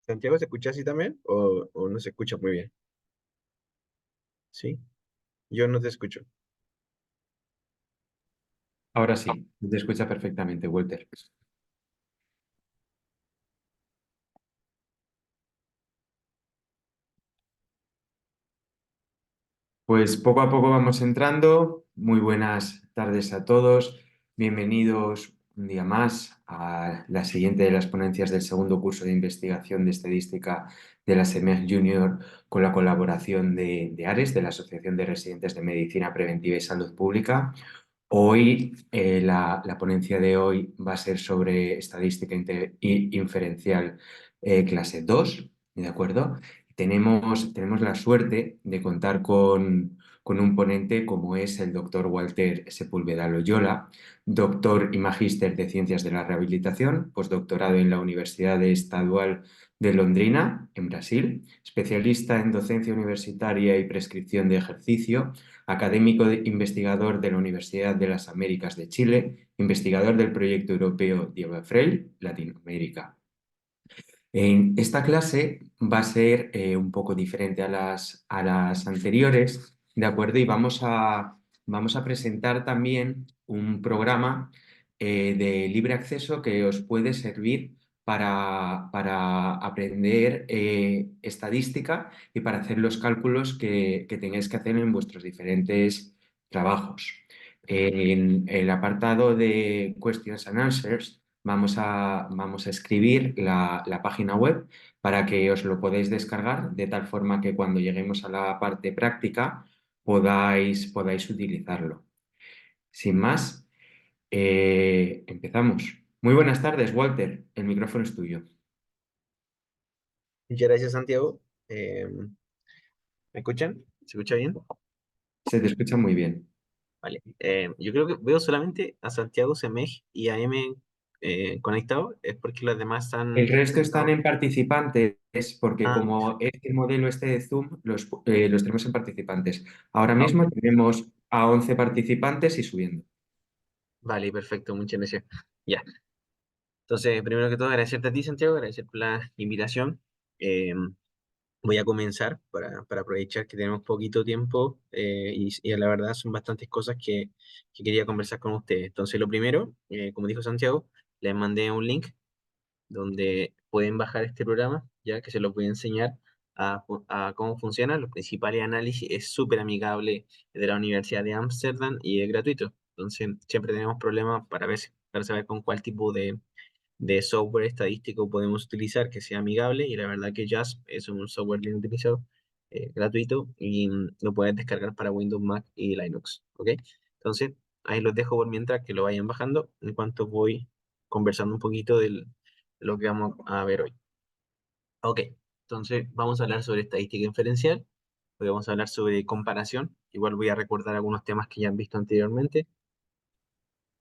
Santiago, ¿se escucha así también? ¿O no se escucha muy bien? ¿Sí? Yo no te escucho. Ahora sí, te escucha perfectamente, Walter. Pues poco a poco vamos entrando. Muy buenas tardes a todos. Bienvenidos un día más a la siguiente de las ponencias del segundo curso de investigación de estadística de la SEMEG Junior con la colaboración de ARES, de la Asociación de Residentes de Medicina Preventiva y Salud Pública. Hoy, la ponencia de hoy va a ser sobre estadística inferencial clase 2, ¿de acuerdo? Tenemos la suerte de contar con un ponente como es el doctor Walter Sepúlveda Loyola, doctor y magíster de Ciencias de la Rehabilitación, postdoctorado en la Universidad Estadual de Londrina, en Brasil, especialista en docencia universitaria y prescripción de ejercicio, académico investigador de la Universidad de las Américas de Chile, investigador del proyecto europeo Diego Freire, Latinoamérica. En esta clase va a ser un poco diferente a las anteriores, ¿de acuerdo? Y vamos a presentar también un programa de libre acceso que os puede servir para aprender estadística y para hacer los cálculos que tengáis que hacer en vuestros diferentes trabajos. En el apartado de Questions and Answers, vamos a escribir la página web para que os lo podáis descargar de tal forma que cuando lleguemos a la parte práctica podáis utilizarlo. Sin más, empezamos. Muy buenas tardes, Walter. El micrófono es tuyo. Muchas gracias, Santiago. ¿Me escuchan? ¿Se escucha bien? Se te escucha muy bien. Vale. Yo creo que veo solamente a Santiago, Semej y a M conectados. Es porque los demás El están resto están conectados. en participantes porque Ah, como es el modelo este de Zoom, los tenemos en participantes. Ahora ah, mismo ok. tenemos a 11 participantes y subiendo. Vale, perfecto. Muchas gracias. Ya. Entonces, primero que todo, agradecerte a ti, Santiago, agradecer por la invitación. Eh, Voy a comenzar para aprovechar que tenemos poquito tiempo y la verdad son bastantes cosas que quería conversar con ustedes. Entonces, lo primero, como dijo Santiago, les mandé un link donde pueden bajar este programa, ya que se los voy a enseñar a cómo funciona. Los principales análisis es súper amigable, es de la Universidad de Ámsterdam y es gratuito. Entonces, siempre tenemos problemas para saber con cuál tipo de software estadístico podemos utilizar que sea amigable y la verdad que JASP es un software bien utilizado, gratuito y lo puedes descargar para Windows, Mac y Linux, ¿ok? Entonces, ahí los dejo por mientras que lo vayan bajando en cuanto voy conversando un poquito de lo que vamos a ver hoy. Ok, entonces vamos a hablar sobre estadística inferencial, hoy vamos a hablar sobre comparación, igual voy a recordar algunos temas que ya han visto anteriormente.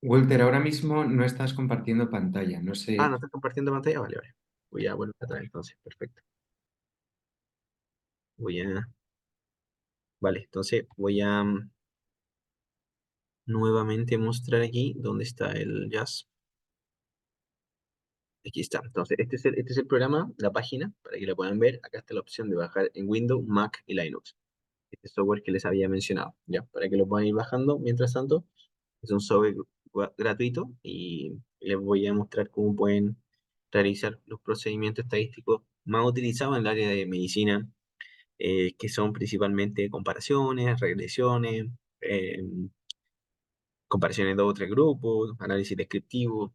Walter, ahora mismo no estás compartiendo pantalla, no Ah, ¿no sé. estás compartiendo pantalla? Vale, vale. Voy a volver atrás entonces, perfecto. Voy a Vale, entonces voy a nuevamente mostrar aquí dónde está el jazz. Aquí está. Entonces, este es el programa, la página, para que lo puedan ver. Acá está la opción de bajar en Windows, Mac y Linux. Este software que les había mencionado. Ya, para que lo puedan ir bajando. Mientras tanto, es un software gratuito y les voy a mostrar cómo pueden realizar los procedimientos estadísticos más utilizados en el área de medicina, que son principalmente comparaciones, regresiones, eh, comparaciones de dos o tres grupos, análisis descriptivo,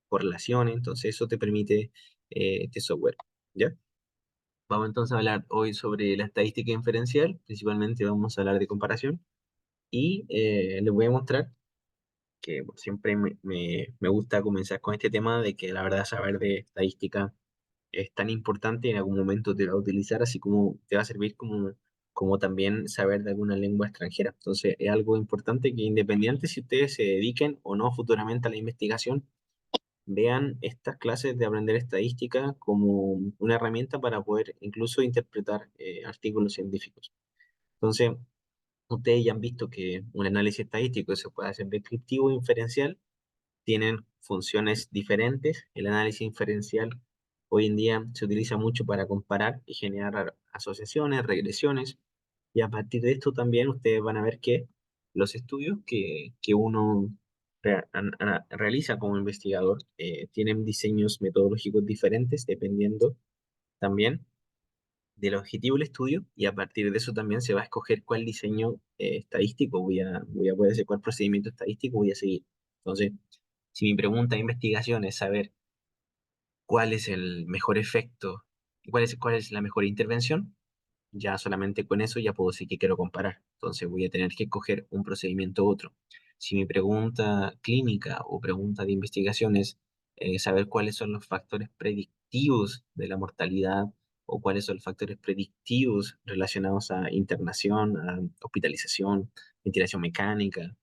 correlaciones, entonces eso te permite este software, ¿ya? Vamos entonces a hablar hoy sobre la estadística inferencial, principalmente vamos a hablar de comparación y les voy a mostrar que bueno, siempre me gusta comenzar con este tema de que la verdad saber de estadística es tan importante, en algún momento te va a utilizar, así como te va a servir como también saber de alguna lengua extranjera. Entonces, es algo importante que independiente si ustedes se dediquen o no futuramente a la investigación, vean estas clases de aprender estadística como una herramienta para poder incluso interpretar artículos científicos. Entonces, ustedes ya han visto que un análisis estadístico se puede hacer descriptivo e inferencial, tienen funciones diferentes. El análisis inferencial Hoy en día se utiliza mucho para comparar y generar asociaciones, regresiones, y a partir de esto también ustedes van a ver que los estudios que uno realiza como investigador tienen diseños metodológicos diferentes dependiendo también del objetivo del estudio, y a partir de eso también se va a escoger cuál diseño estadístico voy a poder decir cuál procedimiento estadístico voy a seguir. Entonces, si mi pregunta de investigación es saber cuál es el mejor efecto, cuál es la mejor intervención, ya solamente con eso ya puedo decir que quiero comparar. Entonces voy a tener que escoger un procedimiento u otro. Si mi pregunta clínica o pregunta de investigación es saber cuáles son los factores predictivos de la mortalidad o cuáles son los factores predictivos relacionados a internación, a hospitalización, ventilación mecánica,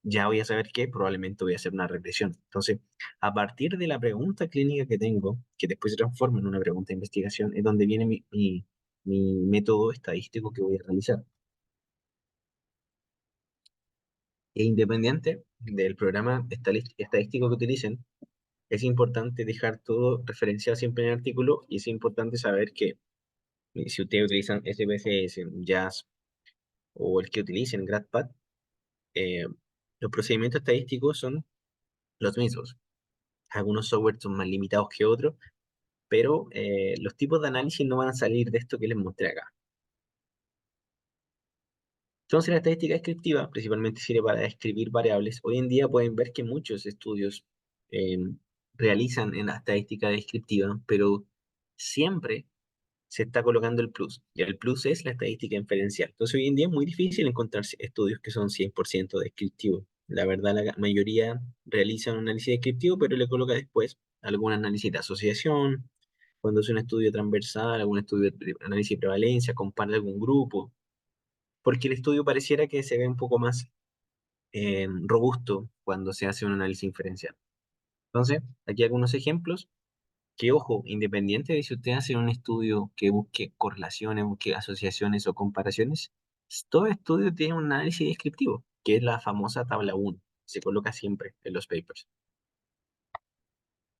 ya voy a saber que probablemente voy a hacer una regresión. Entonces, a partir de la pregunta clínica que tengo, que después se transforma en una pregunta de investigación, es donde viene mi método estadístico que voy a realizar. E independiente del programa estadístico que utilicen, es importante dejar todo referenciado siempre en el artículo, y es importante saber que si ustedes utilizan SPSS, JAS o el que utilicen GradPad, eh, los procedimientos estadísticos son los mismos. Algunos software son más limitados que otros, pero los tipos de análisis no van a salir de esto que les mostré acá. Entonces, la estadística descriptiva principalmente sirve para describir variables. Hoy en día pueden ver que muchos estudios eh, realizan en la estadística descriptiva, pero siempre se está colocando el plus, y el plus es la estadística inferencial. Entonces, hoy en día es muy difícil encontrar estudios que son 100% descriptivos. La verdad, la mayoría realizan un análisis descriptivo, pero le coloca después algún análisis de asociación, cuando es un estudio transversal, algún estudio de análisis de prevalencia, compara algún grupo, porque el estudio pareciera que se ve un poco más robusto cuando se hace un análisis inferencial. Entonces, aquí algunos ejemplos que, ojo, independiente de si usted hace un estudio que busque correlaciones, busque asociaciones o comparaciones, todo estudio tiene un análisis descriptivo, que es la famosa tabla 1. Se coloca siempre en los papers.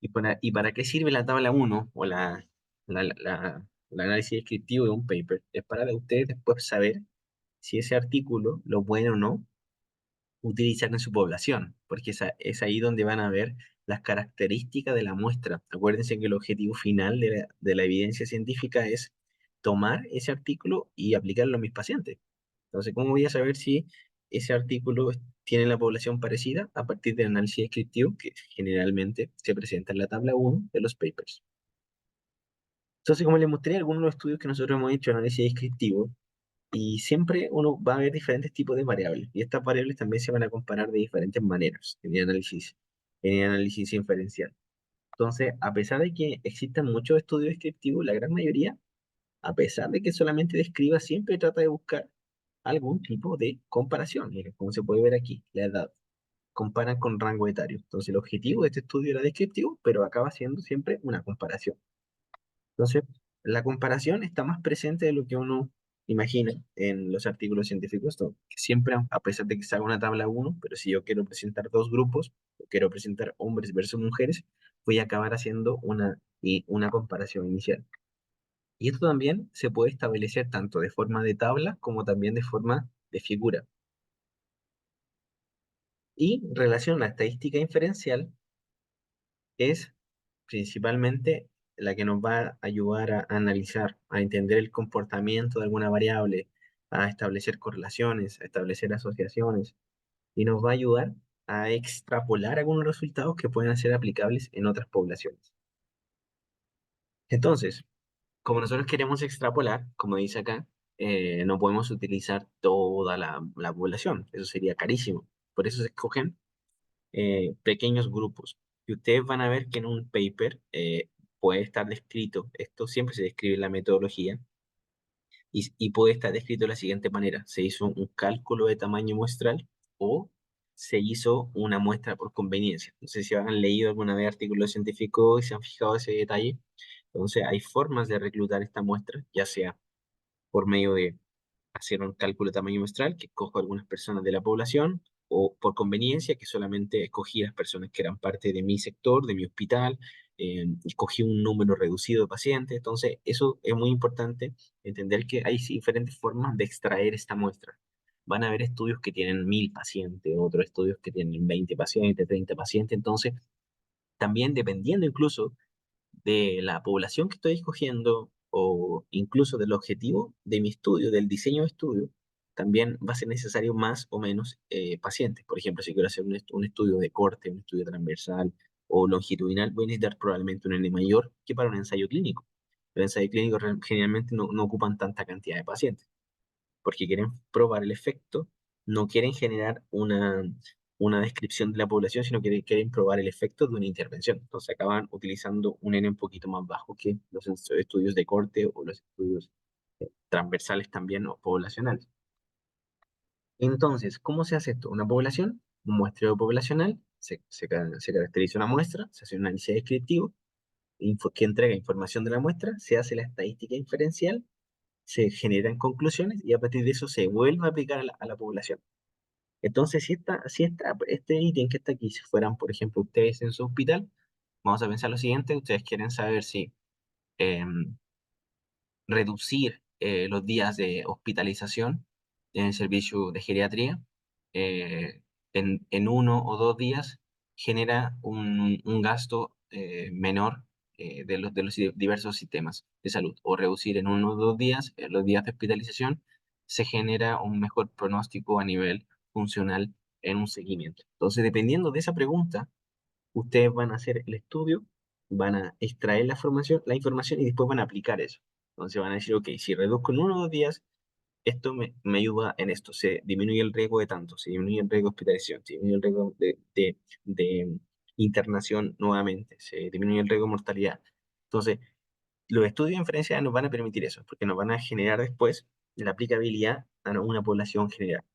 ¿Y para qué sirve la tabla 1 o el análisis descriptivo de un paper? Es para ustedes después saber si ese artículo lo pueden o no utilizar en su población, porque es ahí donde van a ver las características de la muestra. Acuérdense que el objetivo final de la evidencia científica es tomar ese artículo y aplicarlo a mis pacientes. Entonces, ¿cómo voy a saber si ese artículo tiene la población parecida? A partir del análisis descriptivo que generalmente se presenta en la tabla 1 de los papers. Entonces, como les mostré, algunos de los estudios que nosotros hemos hecho análisis descriptivo, y siempre uno va a ver diferentes tipos de variables, y estas variables también se van a comparar de diferentes maneras en el análisis inferencial. Entonces, a pesar de que existan muchos estudios descriptivos, la gran mayoría, a pesar de que solamente describa, siempre trata de buscar algún tipo de comparación. Miren, como se puede ver aquí, la edad. Comparan con rango etario. Entonces, el objetivo de este estudio era descriptivo, pero acaba siendo siempre una comparación. Entonces, la comparación está más presente de lo que uno imagina en los artículos científicos, ¿no? Que siempre, a pesar de que se haga una tabla uno, pero si yo quiero presentar dos grupos, o quiero presentar hombres versus mujeres, voy a acabar haciendo una comparación inicial. Y esto también se puede establecer tanto de forma de tabla como también de forma de figura. Y en relación a la estadística inferencial, es principalmente la que nos va a ayudar a analizar, a entender el comportamiento de alguna variable, a establecer correlaciones, a establecer asociaciones, y nos va a ayudar a extrapolar algunos resultados que pueden ser aplicables en otras poblaciones. Entonces, como nosotros queremos extrapolar, como dice acá, no podemos utilizar toda la población, eso sería carísimo. Por eso se escogen pequeños grupos. Y ustedes van a ver que en un paper puede estar descrito, esto siempre se describe en la metodología, y puede estar descrito de la siguiente manera: se hizo un cálculo de tamaño muestral o se hizo una muestra por conveniencia. No sé si han leído alguna vez artículos científicos y se han fijado ese detalle. Entonces, hay formas de reclutar esta muestra, ya sea por medio de hacer un cálculo de tamaño muestral, que escojo algunas personas de la población, o por conveniencia, que solamente escogí las personas que eran parte de mi sector, de mi hospital, escogí un número reducido de pacientes. Entonces, eso es muy importante, entender que hay diferentes formas de extraer esta muestra. Van a haber estudios que tienen 1000 pacientes, otros estudios que tienen 20 pacientes, 30 pacientes. Entonces, también dependiendo incluso de la población que estoy escogiendo o incluso del objetivo de mi estudio, del diseño de estudio, también va a ser necesario más o menos pacientes. Por ejemplo, si quiero hacer un estudio de corte, un estudio transversal o longitudinal, voy a necesitar probablemente un N mayor que para un ensayo clínico. Los ensayos clínicos generalmente no ocupan tanta cantidad de pacientes porque quieren probar el efecto, no quieren generar una descripción de la población, sino que quieren probar el efecto de una intervención. Entonces acaban utilizando un N un poquito más bajo que los estudios de corte o los estudios transversales también o poblacionales. Entonces, ¿cómo se hace esto? Una población, un muestreo poblacional, se caracteriza una muestra, se hace un análisis descriptivo que entrega información de la muestra, se hace la estadística inferencial, se generan conclusiones y a partir de eso se vuelve a aplicar a la población. Entonces, este ítem que está aquí, si fueran, por ejemplo, ustedes en su hospital, vamos a pensar lo siguiente, ustedes quieren saber si em, reducir los días de hospitalización en el servicio de geriatría en 1 o 2 días genera un gasto menor de los diversos sistemas de salud. O reducir en 1 o 2 días los días de hospitalización se genera un mejor pronóstico a nivel funcional en un seguimiento. Entonces, dependiendo de esa pregunta, ustedes van a hacer el estudio, van a extraer la información y después van a aplicar eso. Entonces van a decir, ok, si reduzco en 1 o 2 días, esto me ayuda en esto, se disminuye el riesgo de tanto, se disminuye el riesgo de hospitalización, se disminuye el riesgo de internación nuevamente, se disminuye el riesgo de mortalidad. Entonces, los estudios de inferencia nos van a permitir eso, porque nos van a generar después la aplicabilidad a una población general.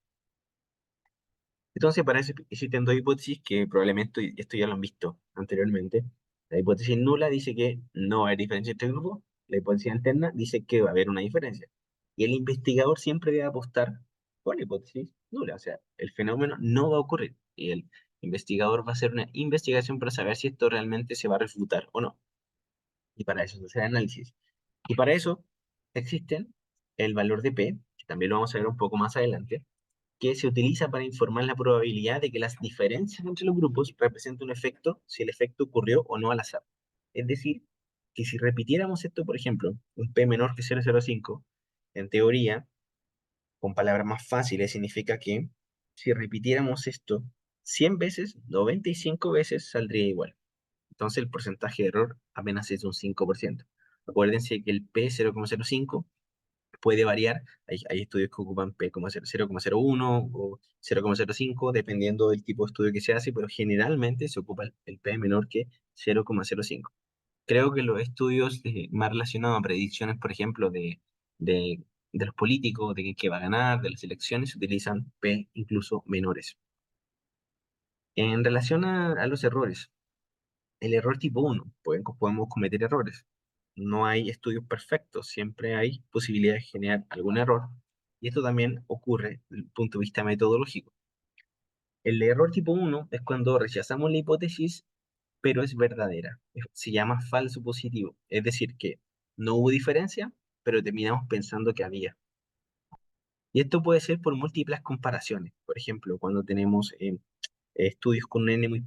Entonces, para eso existen dos hipótesis que probablemente esto ya lo han visto anteriormente. La hipótesis nula dice que no va a haber diferencia entre grupos. La hipótesis alterna dice que va a haber una diferencia. Y el investigador siempre debe apostar por la hipótesis nula. O sea, el fenómeno no va a ocurrir. Y el investigador va a hacer una investigación para saber si esto realmente se va a refutar o no. Y para eso se hace el análisis. Y para eso existen el valor de P, que también lo vamos a ver un poco más adelante, que se utiliza para informar la probabilidad de que las diferencias entre los grupos representen un efecto si el efecto ocurrió o no al azar. Es decir, que si repitiéramos esto, por ejemplo, un P menor que 0,05, en teoría, con palabras más fáciles, significa que si repitiéramos esto 100 veces, 95 veces saldría igual. Entonces el porcentaje de error apenas es un 5%. Acuérdense que el P 0,05 puede variar. Hay estudios que ocupan P como 0,01 o 0,05, dependiendo del tipo de estudio que se hace, pero generalmente se ocupa el P menor que 0,05. Creo que los estudios más relacionados a predicciones, por ejemplo, de, de los políticos, de quién va a ganar, de las elecciones, utilizan P incluso menores. En relación a los errores, el error tipo 1, podemos cometer errores. No hay estudios perfectos, siempre hay posibilidad de generar algún error. Y esto también ocurre desde el punto de vista metodológico. El error tipo 1 es cuando rechazamos la hipótesis, pero es verdadera. Se llama falso positivo. Es decir, que no hubo diferencia, pero terminamos pensando que había. Y esto puede ser por múltiples comparaciones. Por ejemplo, cuando tenemos estudios con un N muy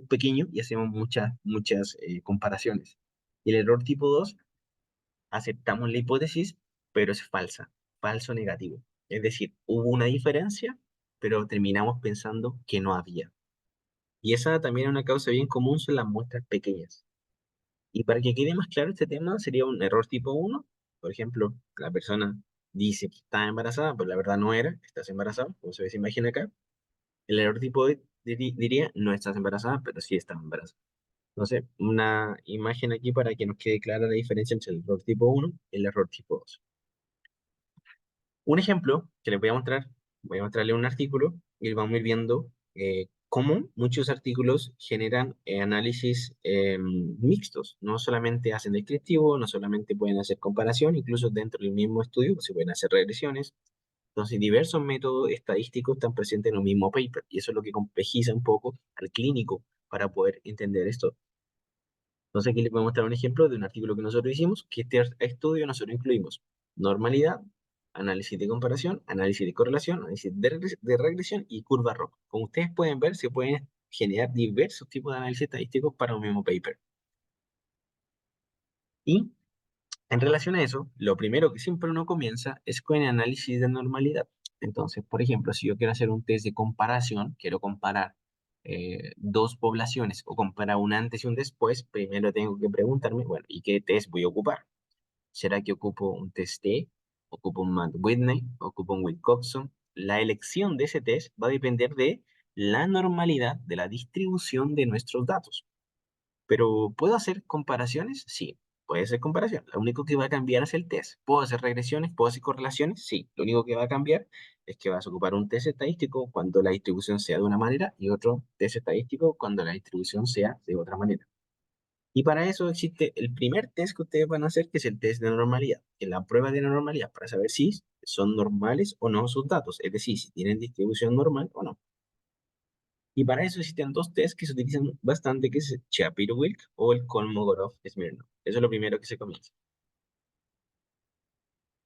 pequeño y hacemos muchas comparaciones. Y el error tipo 2, aceptamos la hipótesis, pero es falsa, falso negativo. Es decir, hubo una diferencia, pero terminamos pensando que no había. Y esa también es una causa bien común, son las muestras pequeñas. Y para que quede más claro este tema, sería un error tipo 1. Por ejemplo, la persona dice que está embarazada, pero la verdad no era, estás embarazada, como se imagina acá. El error tipo diría, no estás embarazada, pero sí estás embarazada. Entonces, una imagen aquí para que nos quede clara la diferencia entre el error tipo 1 y el error tipo 2. Un ejemplo que les voy a mostrarle un artículo y vamos a ir viendo cómo muchos artículos generan análisis mixtos. No solamente hacen descriptivo, no solamente pueden hacer comparación, incluso dentro del mismo estudio se pueden hacer regresiones. Entonces, diversos métodos estadísticos están presentes en un mismo paper y eso es lo que complejiza un poco al clínico para poder entender esto. Entonces aquí les voy a mostrar un ejemplo de un artículo que nosotros hicimos, que este estudio nosotros incluimos normalidad, análisis de comparación, análisis de correlación, análisis de regresión y curva ROC. Como ustedes pueden ver, se pueden generar diversos tipos de análisis estadísticos para un mismo paper. Y en relación a eso, lo primero que siempre uno comienza es con el análisis de normalidad. Entonces, por ejemplo, si yo quiero hacer un test de comparación, quiero comparar dos poblaciones o comparar un antes y un después, primero tengo que preguntarme, bueno, ¿y qué test voy a ocupar? ¿Será que ocupo un test T? ¿Ocupo un Matt Whitney? ¿Ocupo un Wilcoxon? La elección de ese test va a depender de la normalidad de la distribución de nuestros datos. Pero ¿puedo hacer comparaciones? Sí, puede hacer comparación. Lo único que va a cambiar es el test. ¿Puedo hacer regresiones? ¿Puedo hacer correlaciones? Sí. Lo único que va a cambiar es que vas a ocupar un test estadístico cuando la distribución sea de una manera y otro test estadístico cuando la distribución sea de otra manera. Y para eso existe el primer test que ustedes van a hacer, que es el test de normalidad, que es la prueba de la normalidad para saber si son normales o no sus datos, es decir, si tienen distribución normal o no. Y para eso existen dos tests que se utilizan bastante, que es el Shapiro-Wilk o el Kolmogorov-Smirnov. Eso es lo primero que se comienza.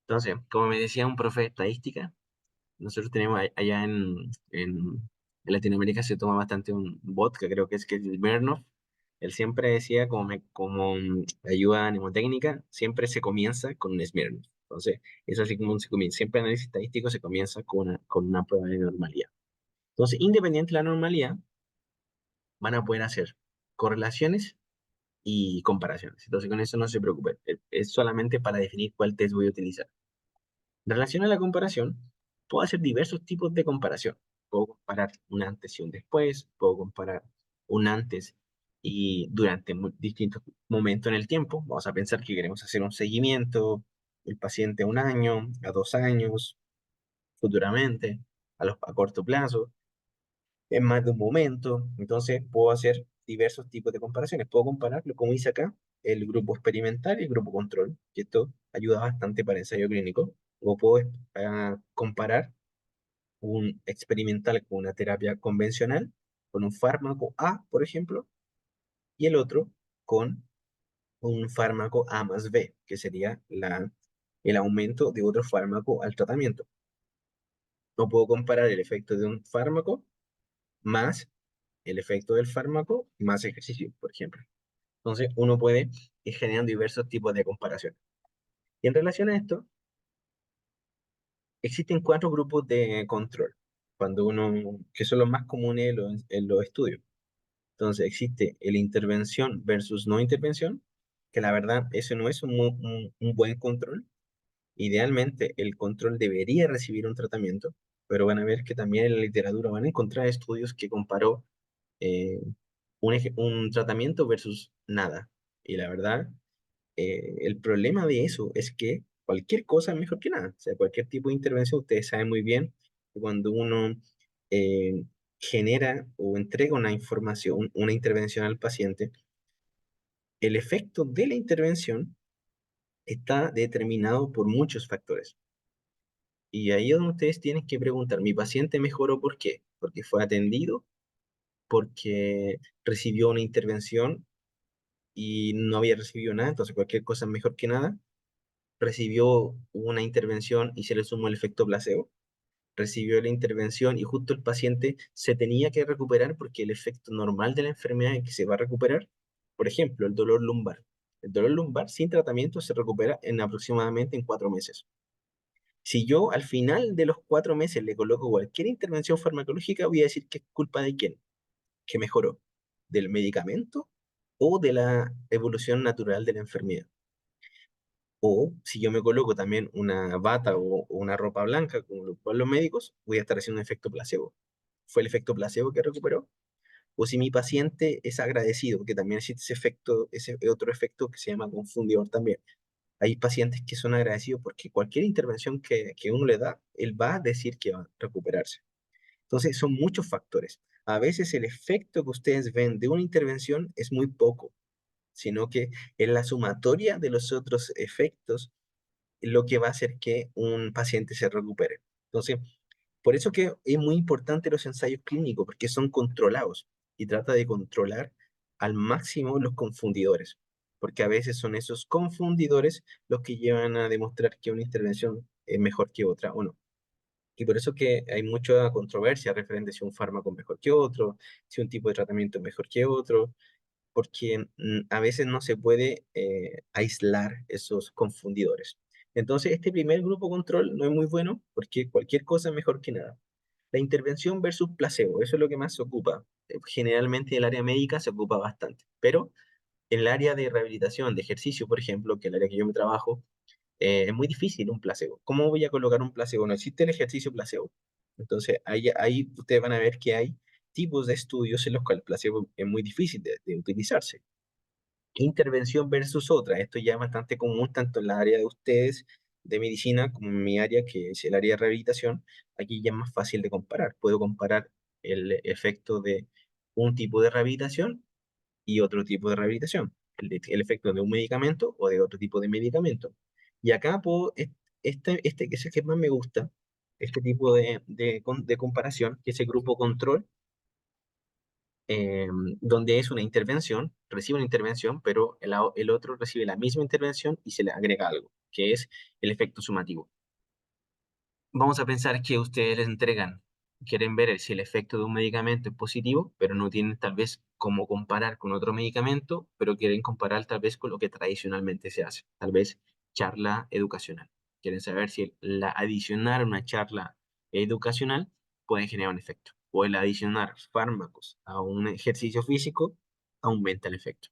Entonces, como me decía un profe de estadística, nosotros tenemos allá en Latinoamérica se toma bastante un vodka, creo que es el Smirnoff. Él siempre decía, como ayuda mnemotécnica, siempre se comienza con un Smirnoff. Entonces, es así como se comienza. Siempre análisis estadístico se comienza con una prueba de normalidad. Entonces, independiente de la normalidad, van a poder hacer correlaciones y comparaciones. Entonces, con eso no se preocupen. Es solamente para definir cuál test voy a utilizar. En relación a la comparación, puedo hacer diversos tipos de comparación. Puedo comparar un antes y un después, puedo comparar un antes y durante distintos momentos en el tiempo. Vamos a pensar que queremos hacer un seguimiento del paciente a un año, a 2 años, futuramente, a corto plazo en más de un momento. Entonces puedo hacer diversos tipos de comparaciones. Puedo compararlo, como hice acá, el grupo experimental y el grupo control, que esto ayuda bastante para ensayo clínico. O puedo comparar un experimental con una terapia convencional, con un fármaco A, por ejemplo, y el otro con un fármaco A más B, que sería el aumento de otro fármaco al tratamiento. No puedo comparar el efecto de un fármaco más el efecto del fármaco más ejercicio, por ejemplo. Entonces, uno puede ir generando diversos tipos de comparaciones. Y en relación a esto, existen 4 grupos de control, que son los más comunes en los estudios. Entonces, existe el intervención versus no intervención, que la verdad, eso no es un buen control. Idealmente, el control debería recibir un tratamiento, pero van a ver que también en la literatura van a encontrar estudios que comparó eh, un tratamiento versus nada. Y la verdad, el problema de eso es que cualquier cosa es mejor que nada. O sea, cualquier tipo de intervención, ustedes saben muy bien que cuando uno eh, genera o entrega una información, una intervención al paciente, el efecto de la intervención está determinado por muchos factores. Y ahí es donde ustedes tienen que preguntar, ¿mi paciente mejoró por qué? Porque fue atendido, porque recibió una intervención y no había recibido nada, entonces cualquier cosa es mejor que nada. Recibió una intervención y se le sumó el efecto placebo. Recibió la intervención y justo el paciente se tenía que recuperar porque el efecto normal de la enfermedad es que se va a recuperar. Por ejemplo, el dolor lumbar. El dolor lumbar sin tratamiento se recupera en aproximadamente en 4 meses. Si yo al final de los 4 meses le coloco cualquier intervención farmacológica, voy a decir que es culpa de quién, que mejoró, del medicamento o de la evolución natural de la enfermedad. O si yo me coloco también una bata o una ropa blanca, como lo ocupan los médicos, voy a estar haciendo un efecto placebo. ¿Fue el efecto placebo que recuperó? O si mi paciente es agradecido, que también existe ese efecto, ese otro efecto que se llama confundidor también. Hay pacientes que son agradecidos porque cualquier intervención que uno le da, él va a decir que va a recuperarse. Entonces, son muchos factores. A veces el efecto que ustedes ven de una intervención es muy poco, sino que es la sumatoria de los otros efectos lo que va a hacer que un paciente se recupere. Entonces, por eso que es muy importante los ensayos clínicos, porque son controlados y trata de controlar al máximo los confundidores, porque a veces son esos confundidores los que llevan a demostrar que una intervención es mejor que otra o no. Y por eso que hay mucha controversia referente a si un fármaco es mejor que otro, si un tipo de tratamiento es mejor que otro, porque a veces no se puede aislar esos confundidores. Entonces, este primer grupo control no es muy bueno porque cualquier cosa es mejor que nada. La intervención versus placebo, eso es lo que más se ocupa. Generalmente en el área médica se ocupa bastante, pero en el área de rehabilitación, de ejercicio, por ejemplo, que es el área que yo me trabajo, es muy difícil un placebo. ¿Cómo voy a colocar un placebo? No existe el ejercicio placebo. Entonces, ahí ustedes van a ver que hay tipos de estudios en los cuales el placebo es muy difícil de utilizarse. Intervención versus otra. Esto ya es bastante común tanto en la área de ustedes de medicina como en mi área, que es el área de rehabilitación. Aquí ya es más fácil de comparar. Puedo comparar el efecto de un tipo de rehabilitación y otro tipo de rehabilitación. El efecto de un medicamento o de otro tipo de medicamento. Y acá puedo, que es el que más me gusta, este tipo de comparación, que es el grupo control, eh, donde es una intervención, recibe una intervención, pero el otro recibe la misma intervención y se le agrega algo, que es el efecto sumativo. Vamos a pensar que ustedes les entregan, quieren ver si el efecto de un medicamento es positivo, pero no tienen tal vez cómo comparar con otro medicamento, pero quieren comparar tal vez con lo que tradicionalmente se hace, tal vez charla educacional. Quieren saber si la adicionar una charla educacional puede generar un efecto, o el adicionar fármacos a un ejercicio físico aumenta el efecto.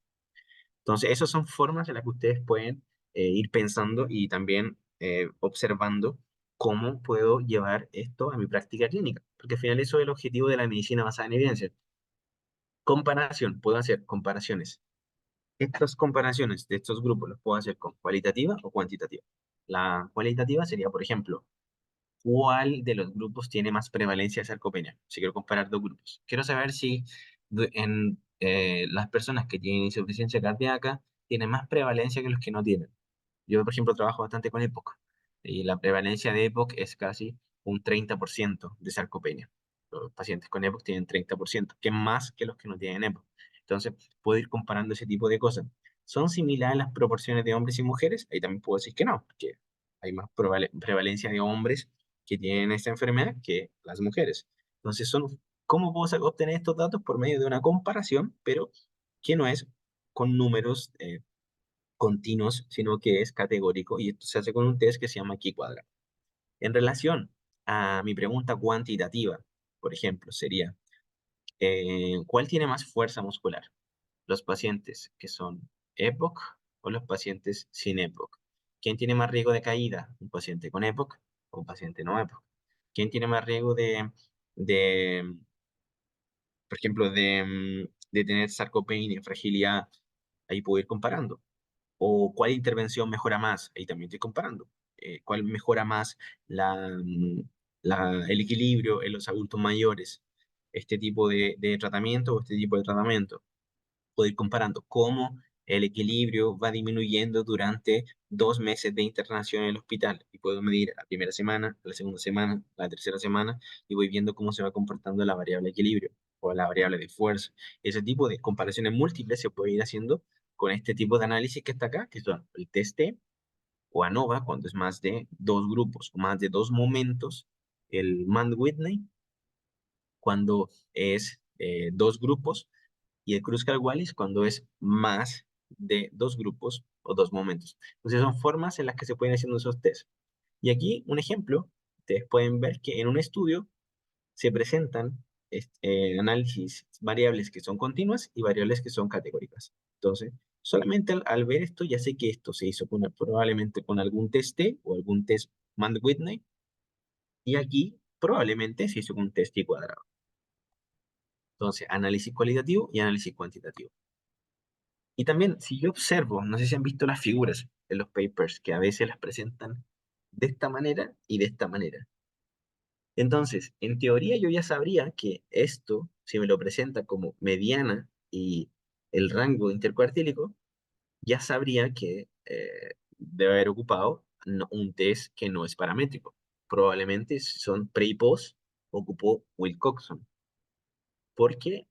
Entonces, esas son formas en las que ustedes pueden ir pensando y también observando cómo puedo llevar esto a mi práctica clínica, porque al final eso es el objetivo de la medicina basada en evidencia. Comparación, puedo hacer comparaciones. Estas comparaciones de estos grupos las puedo hacer con cualitativa o cuantitativa. La cualitativa sería, por ejemplo, ¿cuál de los grupos tiene más prevalencia de sarcopenia? Si quiero comparar dos grupos. Quiero saber si en las personas que tienen insuficiencia cardíaca tienen más prevalencia que los que no tienen. Yo, por ejemplo, trabajo bastante con EPOC y la prevalencia de EPOC es casi un 30% de sarcopenia. Los pacientes con EPOC tienen 30%, que es más que los que no tienen EPOC. Entonces, puedo ir comparando ese tipo de cosas. ¿Son similares las proporciones de hombres y mujeres? Ahí también puedo decir que no, porque hay más prevalencia de hombres que tienen esta enfermedad que las mujeres. Entonces, ¿cómo puedo obtener estos datos? Por medio de una comparación, pero que no es con números continuos, sino que es categórico y esto se hace con un test que se llama Q-cuadra. En relación a mi pregunta cuantitativa, por ejemplo, sería, ¿cuál tiene más fuerza muscular? ¿Los pacientes que son EPOC o los pacientes sin EPOC? ¿Quién tiene más riesgo de caída? ¿Un paciente con EPOC o un paciente no EPOC? ¿Quién tiene más riesgo de por ejemplo, de tener sarcopenia, fragilidad? Ahí puedo ir comparando. ¿O cuál intervención mejora más? Ahí también estoy comparando. ¿Cuál mejora más el equilibrio en los adultos mayores? ¿Este tipo de tratamiento o este tipo de tratamiento? Puedo ir comparando cómo el equilibrio va disminuyendo durante 2 meses de internación en el hospital. Y puedo medir la primera semana, la segunda semana, la tercera semana, y voy viendo cómo se va comportando la variable de equilibrio o la variable de fuerza. Ese tipo de comparaciones múltiples se puede ir haciendo con este tipo de análisis que está acá, que son el test T o ANOVA, cuando es más de dos grupos o más de dos momentos, el Mann-Whitney, cuando es dos grupos, y el Kruskal-Wallis cuando es más de dos grupos o dos momentos. Entonces son formas en las que se pueden haciendo esos test. Y aquí un ejemplo, ustedes pueden ver que en un estudio se presentan análisis variables que son continuas y variables que son categóricas. Entonces, solamente al ver esto ya sé que esto se hizo probablemente con algún test T o algún test Mann-Whitney y aquí probablemente se hizo con un test T cuadrado. Entonces, análisis cualitativo y análisis cuantitativo. Y también, si yo observo, no sé si han visto las figuras en los papers, que a veces las presentan de esta manera y de esta manera. Entonces, en teoría yo ya sabría que esto, si me lo presenta como mediana y el rango intercuartílico, ya sabría que debe haber ocupado un test que no es paramétrico. Probablemente si son pre y post, ocupó Wilcoxon. Porque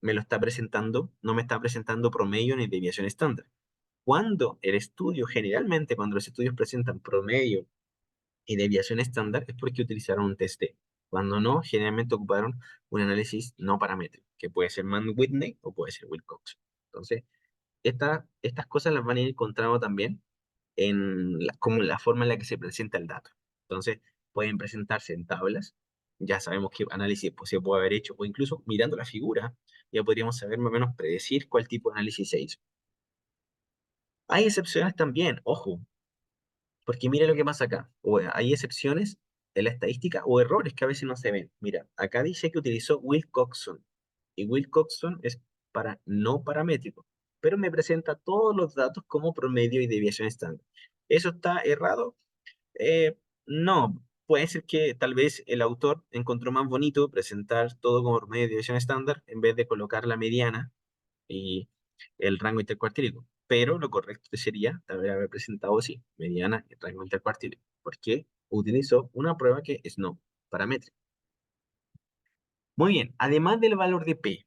me lo está presentando, no me está presentando promedio ni desviación estándar. Cuando el estudio, generalmente cuando los estudios presentan promedio y desviación estándar, es porque utilizaron un test T. Cuando no, generalmente ocuparon un análisis no paramétrico, que puede ser Mann-Whitney o puede ser Wilcox. Entonces, estas cosas las van a ir encontrando también en como la forma en la que se presenta el dato. Entonces, pueden presentarse en tablas, ya sabemos qué análisis pues, se puede haber hecho, o incluso mirando la figura, ya podríamos saber más o menos predecir cuál tipo de análisis se hizo. Hay excepciones también, ojo, porque mira lo que pasa acá. O hay excepciones en la estadística o errores que a veces no se ven. Mira, acá dice que utilizó Wilcoxon, y Wilcoxon es para no paramétrico, pero me presenta todos los datos como promedio y desviación estándar. ¿Eso está errado? No, puede ser que tal vez el autor encontró más bonito presentar todo como promedio de desviación estándar en vez de colocar la mediana y el rango intercuartílico. Pero lo correcto sería haber presentado, sí, mediana y rango intercuartílico, porque utilizó una prueba que es no paramétrica. Muy bien, además del valor de P,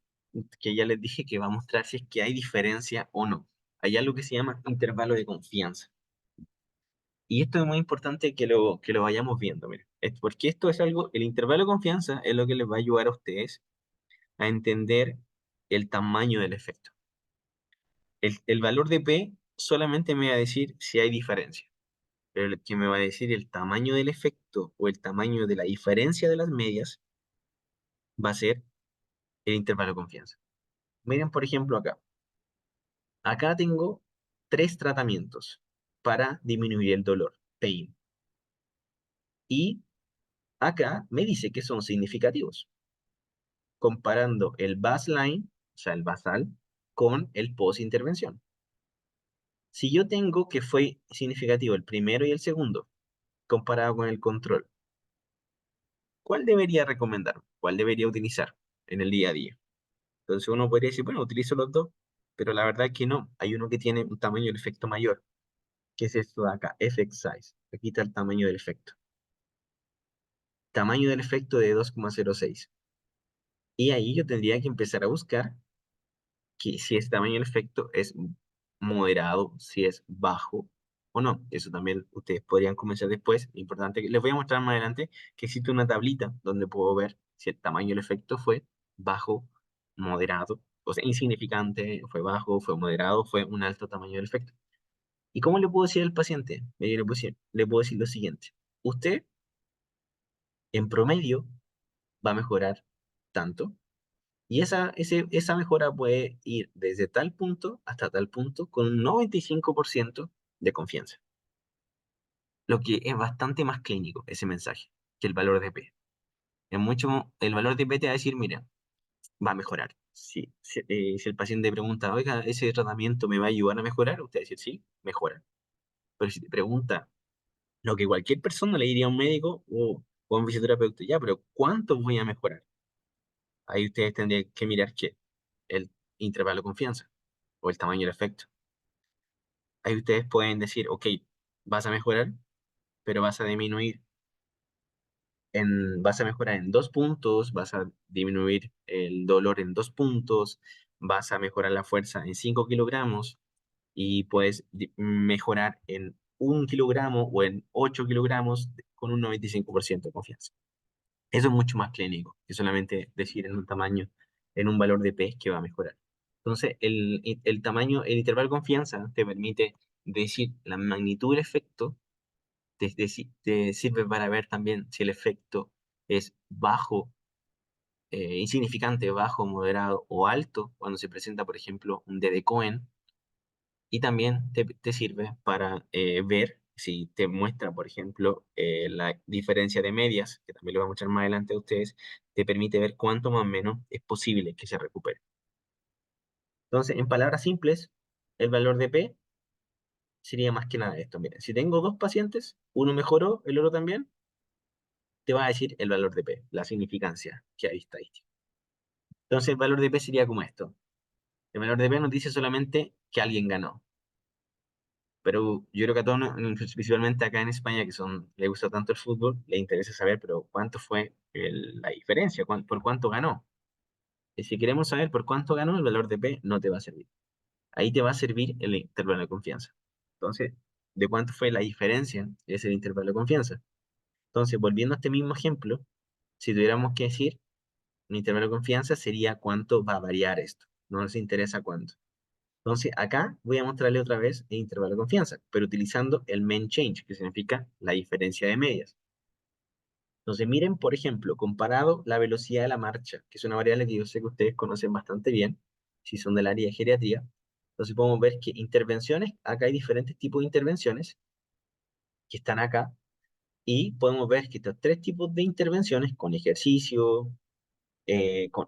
que ya les dije que va a mostrar si es que hay diferencia o no, hay algo que se llama intervalo de confianza. Y esto es muy importante que lo vayamos viendo, miren. Porque esto es algo, el intervalo de confianza es lo que les va a ayudar a ustedes a entender el tamaño del efecto. El valor de P solamente me va a decir si hay diferencia, pero el que me va a decir el tamaño del efecto o el tamaño de la diferencia de las medias va a ser el intervalo de confianza. Miren, por ejemplo, acá. Acá tengo tres tratamientos para disminuir el dolor, pain. Y acá me dice que son significativos, comparando el baseline, o sea, el basal, con el post-intervención. Si yo tengo que fue significativo el primero y el segundo, comparado con el control, ¿cuál debería recomendar? ¿Cuál debería utilizar en el día a día? Entonces uno podría decir, bueno, utilizo los dos, pero la verdad es que no. Hay uno que tiene un tamaño del efecto mayor, que es esto de acá, effect size. Aquí está el tamaño del efecto. Tamaño del efecto de 2,06. Y ahí yo tendría que empezar a buscar que si ese tamaño del efecto es moderado, si es bajo o no. Eso también ustedes podrían comenzar después. Importante que les voy a mostrar más adelante que existe una tablita donde puedo ver si el tamaño del efecto fue bajo, moderado, o sea, insignificante, fue bajo, fue moderado, fue un alto tamaño del efecto. ¿Y cómo le puedo decir al paciente? Yo le puedo decir lo siguiente. Usted, en promedio, va a mejorar tanto. Y esa mejora puede ir desde tal punto hasta tal punto con un 95% de confianza, lo que es bastante más clínico ese mensaje que el valor de P. El valor de P te va a decir, mira, va a mejorar. Si el paciente pregunta, oiga, ¿ese tratamiento me va a ayudar a mejorar? Usted va a decir, sí, mejora. Pero si te pregunta lo que cualquier persona le diría a un médico o a un fisioterapeuta, ya, pero ¿cuánto voy a mejorar? Ahí ustedes tendrían que mirar qué, el intervalo de confianza o el tamaño del efecto. Ahí ustedes pueden decir, ok, vas a mejorar, pero vas a mejorar en 2 puntos, vas a disminuir el dolor en 2 puntos, vas a mejorar la fuerza en 5 kilogramos y puedes mejorar en 1 kilogramo o en 8 kilogramos con un 95% de confianza. Eso es mucho más clínico que solamente decir en un tamaño, en un valor de P que va a mejorar. Entonces, el tamaño, el intervalo de confianza te permite decir la magnitud del efecto, te sirve para ver también si el efecto es bajo, insignificante, bajo, moderado o alto, cuando se presenta, por ejemplo, un D de Cohen, y también te sirve para ver si te muestra, por ejemplo, la diferencia de medias, que también lo vamos a mostrar más adelante a ustedes, te permite ver cuánto más o menos es posible que se recupere. Entonces, en palabras simples, el valor de P sería más que nada esto. Miren, si tengo dos pacientes, uno mejoró, el otro también, te va a decir el valor de P, la significancia que hay estadística. Entonces, el valor de P sería como esto. El valor de P nos dice solamente que alguien ganó. Pero yo creo que a todos, principalmente acá en España, le gusta tanto el fútbol, le interesa saber, pero cuánto fue la diferencia, por cuánto ganó. Y si queremos saber por cuánto ganó, el valor de P no te va a servir. Ahí te va a servir el intervalo de confianza. Entonces, ¿de cuánto fue la diferencia? Es el intervalo de confianza. Entonces, volviendo a este mismo ejemplo, si tuviéramos que decir un intervalo de confianza sería cuánto va a variar esto. No nos interesa cuánto. Entonces, acá voy a mostrarle otra vez el intervalo de confianza, pero utilizando el mean change, que significa la diferencia de medias. Entonces, miren, por ejemplo, comparado la velocidad de la marcha, que es una variable que yo sé que ustedes conocen bastante bien, si son del área de geriatría. Entonces, podemos ver que intervenciones, acá hay diferentes tipos de intervenciones que están acá, y podemos ver que estos tres tipos de intervenciones, con ejercicio,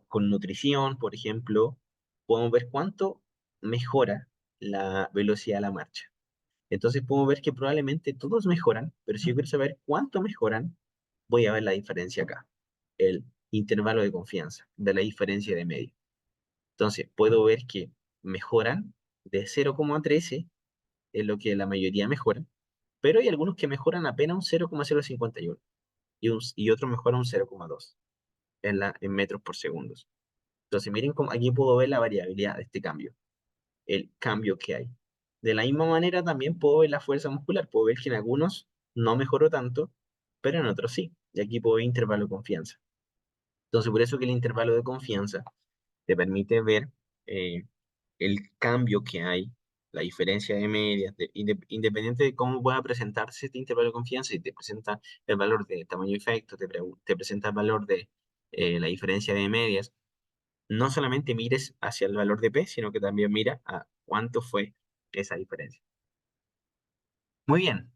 con nutrición, por ejemplo, podemos ver cuánto mejora la velocidad de la marcha. Entonces podemos ver que probablemente todos mejoran, pero si yo quiero saber cuánto mejoran, voy a ver la diferencia acá, el intervalo de confianza, de la diferencia de medio. Entonces puedo ver que mejoran de 0,13, es lo que la mayoría mejora, pero hay algunos que mejoran apenas un 0,051 y otros mejoran un 0,2 en metros por segundo. Entonces miren cómo aquí puedo ver la variabilidad de este cambio, el cambio que hay. De la misma manera también puedo ver la fuerza muscular, puedo ver que en algunos no mejoró tanto, pero en otros sí. Y aquí puedo ver intervalo de confianza. Entonces por eso que el intervalo de confianza te permite ver eh, el cambio que hay, la diferencia de medias, independiente de cómo pueda presentarse este intervalo de confianza, si te presenta el valor de tamaño efecto, te presenta el valor de la diferencia de medias, no solamente mires hacia el valor de P, sino que también mira a cuánto fue esa diferencia. Muy bien.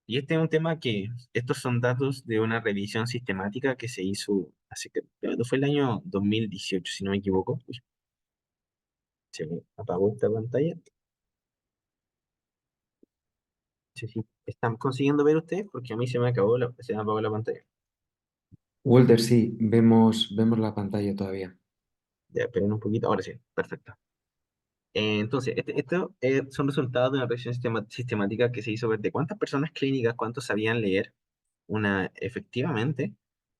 Y este es un tema que, estos son datos de una revisión sistemática que se hizo hace que, fue el año 2018, si no me equivoco. Uy, se me apagó esta pantalla. Sí, sí. ¿Están consiguiendo ver ustedes? Porque a mí se me apagó la pantalla. Walter, sí, vemos la pantalla todavía. Ya, esperen un poquito. Ahora sí, perfecto. Entonces, esto son resultados de una revisión sistemática que se hizo ver de cuántas personas clínicas, cuántos sabían leer efectivamente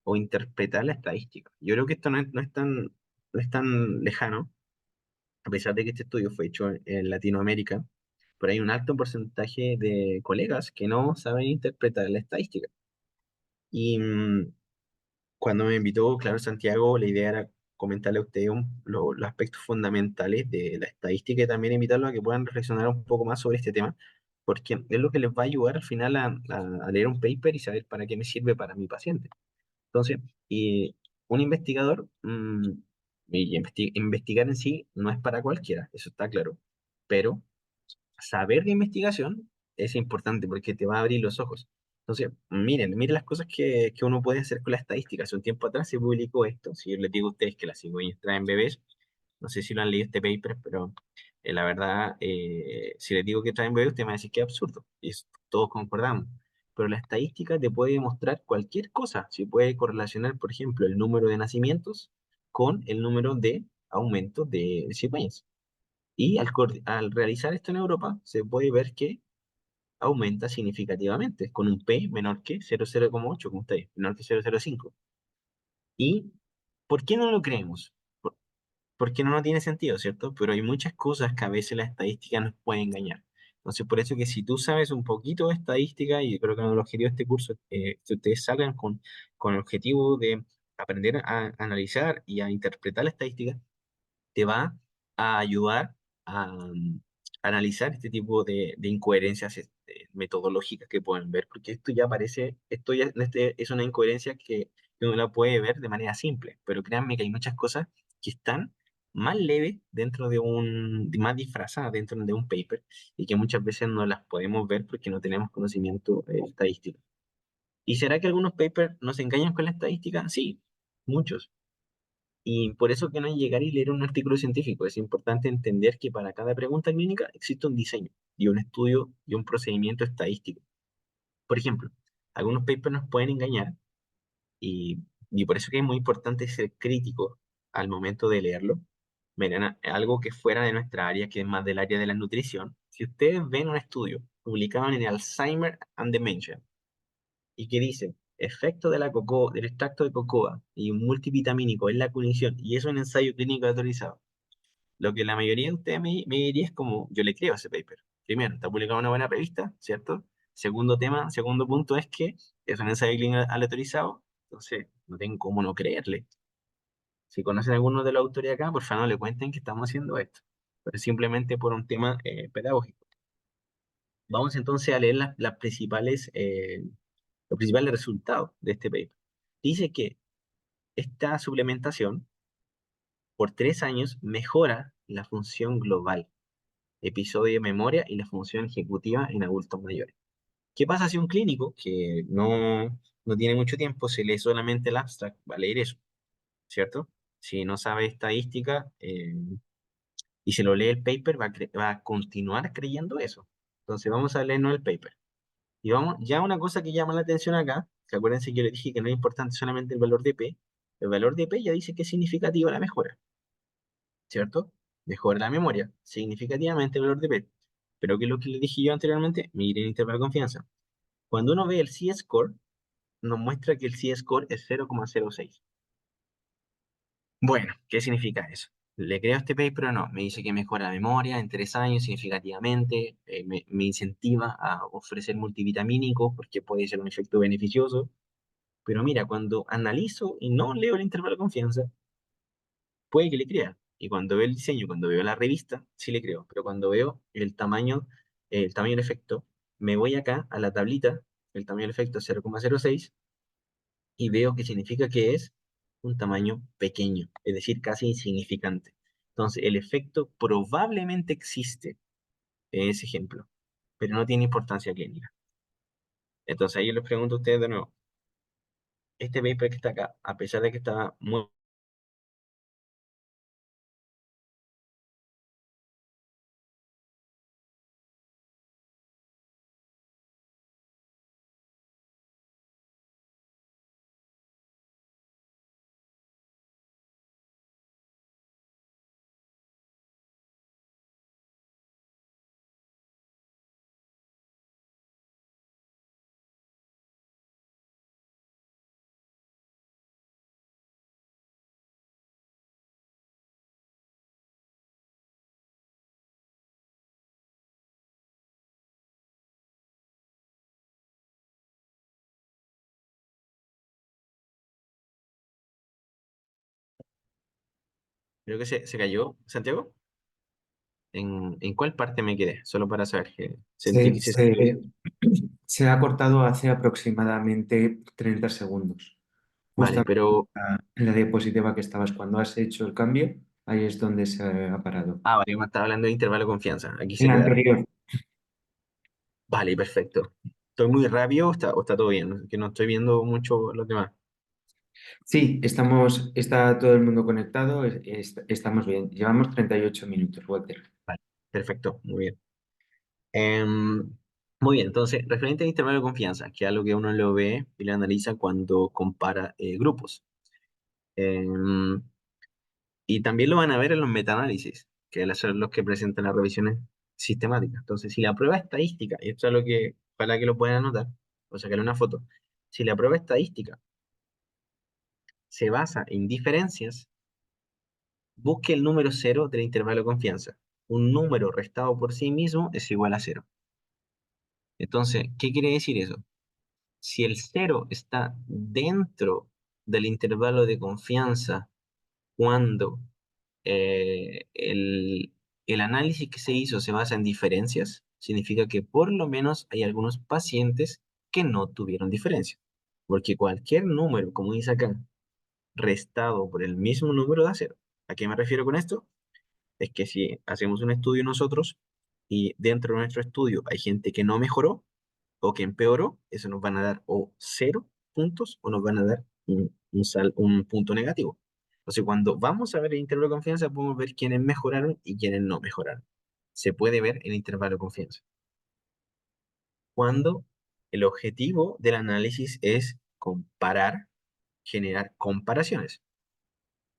o interpretar la estadística. Yo creo que esto no es tan lejano, a pesar de que este estudio fue hecho en Latinoamérica, pero hay un alto porcentaje de colegas que no saben interpretar la estadística. Y cuando me invitó, claro, Santiago, la idea era comentarle a ustedes los aspectos fundamentales de la estadística y también invitarlos a que puedan reflexionar un poco más sobre este tema, porque es lo que les va a ayudar al final a leer un paper y saber para qué me sirve para mi paciente. Entonces, y un investigador, investigar en sí no es para cualquiera, eso está claro, pero saber de investigación es importante porque te va a abrir los ojos. Entonces, miren las cosas que uno puede hacer con la estadística. Hace un tiempo atrás se publicó esto, si yo les digo a ustedes que las cigüeñas traen bebés, no sé si lo han leído este paper, pero la verdad, si les digo que traen bebés, usted me va a decir que es absurdo, y todos concordamos. Pero la estadística te puede mostrar cualquier cosa, si puede correlacionar, por ejemplo, el número de nacimientos con el número de aumento de cigüeñas. Y al realizar esto en Europa, se puede ver que aumenta significativamente, con un P menor que 0,08, como ustedes, menor que 0,05. ¿Y por qué no lo creemos? Porque no tiene sentido, ¿cierto? Pero hay muchas cosas que a veces la estadística nos puede engañar. Entonces, por eso que si tú sabes un poquito de estadística, y creo que uno de los objetivos de este curso, que ustedes salgan con el objetivo de aprender a analizar y a interpretar la estadística, te va a ayudar a analizar este tipo de incoherencias metodológicas que pueden ver, porque esto ya es una incoherencia que uno la puede ver de manera simple, pero créanme que hay muchas cosas que están más leves más disfrazadas dentro de un paper y que muchas veces no las podemos ver porque no tenemos conocimiento estadístico. ¿Y será que algunos papers nos engañan con la estadística? Sí, muchos. Y por eso que no es llegar y leer un artículo científico. Es importante entender que para cada pregunta clínica existe un diseño y un estudio y un procedimiento estadístico. Por ejemplo, algunos papers nos pueden engañar y, y por eso que es muy importante ser crítico al momento de leerlo. Miren, algo que fuera de nuestra área, que es más del área de la nutrición. Si ustedes ven un estudio publicado en el Alzheimer and Dementia y que dice efecto de la cocoa, del extracto de cocoa y un multivitamínico en la cognición, y eso es un ensayo clínico autorizado. Lo que la mayoría de ustedes me diría es como, yo le creo a ese paper. Primero, está publicado en una buena revista, ¿cierto? Segundo punto es que es un ensayo clínico autorizado, entonces no tengo cómo no creerle. Si conocen a alguno de los autores acá, por favor no le cuenten que estamos haciendo esto, pero simplemente por un tema pedagógico. Vamos entonces a leer los principales resultados de este paper. Dice que esta suplementación por 3 años mejora la función global, episodio de memoria y la función ejecutiva en adultos mayores. ¿Qué pasa si un clínico que no tiene mucho tiempo se lee solamente el abstract, va a leer eso, ¿cierto? Si no sabe estadística y se lo lee el paper, va a continuar creyendo eso. Entonces vamos a leernos el paper. Y vamos, ya una cosa que llama la atención acá, que acuérdense que yo les dije que no es importante solamente el valor de P, el valor de P ya dice que es significativa la mejora, ¿cierto? Mejora la memoria, significativamente el valor de P. Pero que es lo que les dije yo anteriormente, miren intervalo de confianza. Cuando uno ve el C-score, nos muestra que el C-score es 0,06. Bueno, ¿qué significa eso? ¿Le creo a este paper o no? Me dice que mejora la memoria en 3 años significativamente, me incentiva a ofrecer multivitamínicos porque puede ser un efecto beneficioso. Pero mira, cuando analizo y no leo el intervalo de confianza, puede que le crea. Y cuando veo el diseño, cuando veo la revista, sí le creo. Pero cuando veo el tamaño del efecto, me voy acá a la tablita, el tamaño del efecto es 0,06 y veo que significa que es un tamaño pequeño, es decir, casi insignificante. Entonces, el efecto probablemente existe en ese ejemplo, pero no tiene importancia clínica. Entonces, ahí yo les pregunto a ustedes de nuevo, este paper que está acá, a pesar de que está muy... Creo que se cayó, Santiago. ¿En cuál parte me quedé? Solo para saber que sentí Se, que se salió se- bien. se ha cortado hace aproximadamente 30 segundos. Vale, Justamente pero... en la diapositiva que estabas cuando has hecho el cambio, ahí es donde se ha parado. Ah, vale, me estaba hablando de intervalo de confianza. Aquí En se la quedaron. anterior. Vale, perfecto. ¿Estoy muy rápido o está todo bien? Que no estoy viendo mucho los demás. Sí, está todo el mundo conectado, estamos bien. Llevamos 38 minutos, Walter. Vale, perfecto, muy bien. Em, Muy bien, entonces, referente al intervalo de confianza, que es algo que uno lo ve y lo analiza cuando compara grupos. Em, y también lo van a ver en los metaanálisis, que son los que presentan las revisiones sistemáticas. Entonces, si la prueba estadística, y esto es lo que, para que lo puedan anotar, o sacarle una foto, si la prueba estadística se basa en diferencias, busque el número cero del intervalo de confianza. Un número restado por sí mismo es igual a cero. Entonces, ¿qué quiere decir eso? Si el cero está dentro del intervalo de confianza cuando el análisis que se hizo se basa en diferencias, significa que por lo menos hay algunos pacientes que no tuvieron diferencia. Porque cualquier número, como dice acá, restado por el mismo número da cero. ¿A qué me refiero con esto? Es que si hacemos un estudio nosotros y dentro de nuestro estudio hay gente que no mejoró o que empeoró, eso nos van a dar o 0 puntos o nos van a dar un punto negativo. Entonces, cuando vamos a ver el intervalo de confianza, podemos ver quiénes mejoraron y quiénes no mejoraron. Se puede ver el intervalo de confianza. Cuando el objetivo del análisis es comparar, generar comparaciones.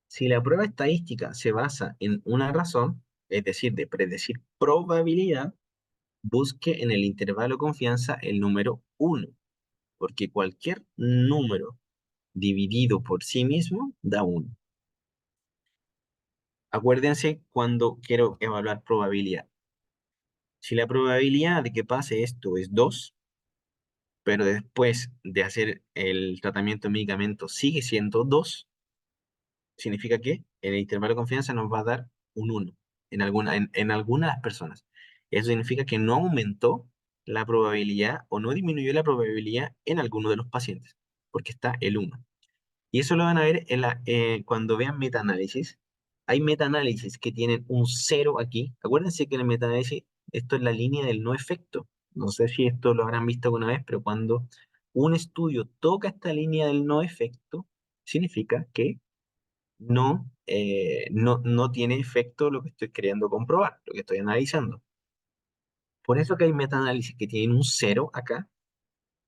Si la prueba estadística se basa en una razón, es decir, de predecir probabilidad, busque en el intervalo de confianza el número 1. porque cualquier número dividido por sí mismo da 1. Acuérdense cuando quiero evaluar probabilidad. Si la probabilidad de que pase esto es 2, pero después de hacer el tratamiento de medicamento sigue siendo 2, significa que en el intervalo de confianza nos va a dar un 1 en algunas de las personas. Eso significa que no aumentó la probabilidad o no disminuyó la probabilidad en alguno de los pacientes, porque está el 1. Y eso lo van a ver cuando vean metaanálisis. Hay metaanálisis que tienen un 0 aquí. Acuérdense que en el metaanálisis esto es la línea del no efecto. No sé si esto lo habrán visto alguna vez, pero cuando un estudio toca esta línea del no efecto, significa que no tiene efecto lo que estoy queriendo comprobar, lo que estoy analizando. Por eso que hay metaanálisis que tienen un 0 acá.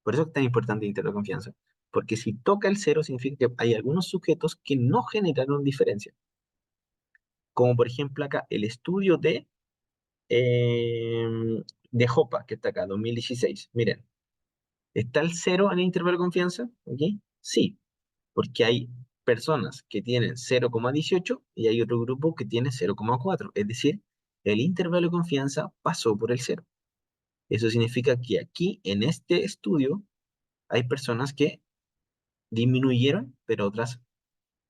Por eso es tan importante el intervalo de confianza. Porque si toca el 0 significa que hay algunos sujetos que no generaron diferencia. Como por ejemplo acá el estudio eh, de Hopa, que está acá, 2016. Miren, ¿está el 0 en el intervalo de confianza? ¿Aquí? Sí, porque hay personas que tienen 0,18 y hay otro grupo que tiene 0,4. Es decir, el intervalo de confianza pasó por el 0. Eso significa que aquí, en este estudio, hay personas que disminuyeron, pero otras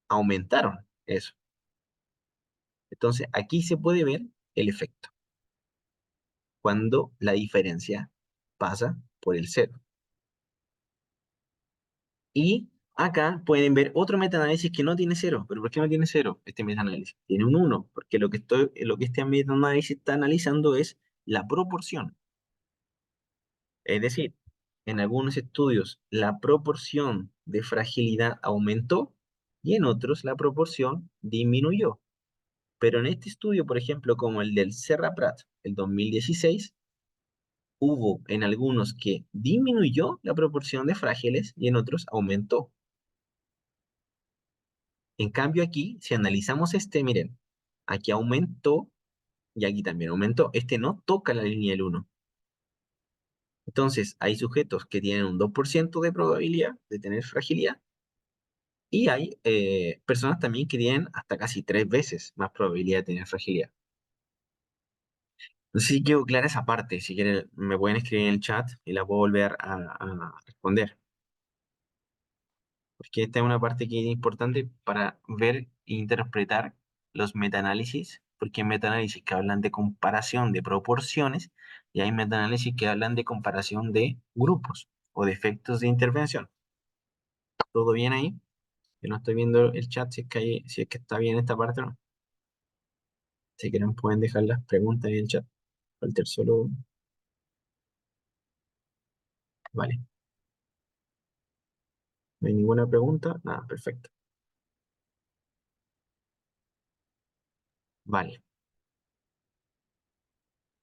aumentaron eso. Entonces, aquí se puede ver el efecto cuando la diferencia pasa por el 0. Y acá pueden ver otro metaanálisis que no tiene 0. ¿Pero por qué no tiene 0 este metaanálisis? Tiene un 1, porque lo que este metaanálisis está analizando es la proporción. Es decir, en algunos estudios la proporción de fragilidad aumentó y en otros la proporción disminuyó. Pero en este estudio, por ejemplo, como el del Serra Prat, el 2016, hubo en algunos que disminuyó la proporción de frágiles y en otros aumentó. En cambio aquí, si analizamos este, miren, aquí aumentó y aquí también aumentó. Este no toca la línea del 1. Entonces, hay sujetos que tienen un 2% de probabilidad de tener fragilidad y hay personas también que tienen hasta casi 3 veces más probabilidad de tener fragilidad. No sé si quedó clara esa parte. Si quieren, me pueden escribir en el chat y la puedo volver a responder. Porque esta es una parte que es importante para ver e interpretar los metaanálisis, porque hay metaanálisis que hablan de comparación de proporciones y hay metaanálisis que hablan de comparación de grupos o de efectos de intervención. ¿Todo bien ahí? Yo no estoy viendo el chat si es que está bien esta parte o no. Si quieren pueden dejar las preguntas en el chat. Walter solo. Vale. No hay ninguna pregunta. Nada, perfecto. Vale.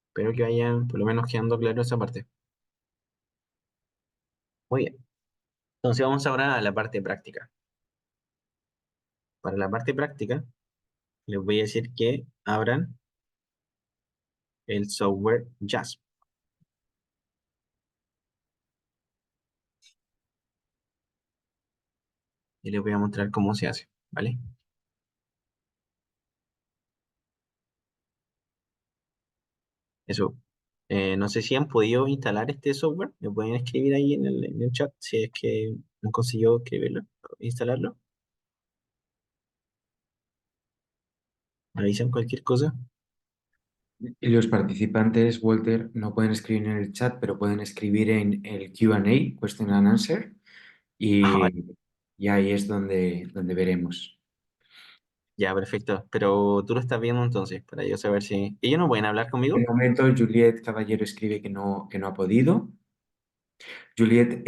Espero que vayan por lo menos quedando claro esa parte. Muy bien. Entonces vamos ahora a la parte práctica. Para la parte práctica, les voy a decir que abran el software JASP y les voy a mostrar cómo se hace, ¿vale? Eso. No sé si han podido instalar este software. Me pueden escribir ahí en el chat si es que no consiguió escribirlo, instalarlo. Me avisan cualquier cosa. Y los participantes, Walter, no pueden escribir en el chat, pero pueden escribir en el Q&A, Question and Answer, Ah, vale. y, y ahí es donde veremos. Ya, perfecto. Pero tú lo estás viendo entonces, para yo saber si... ¿Ellos no pueden hablar De conmigo? momento, Juliet Caballero escribe que no ha podido. Juliet,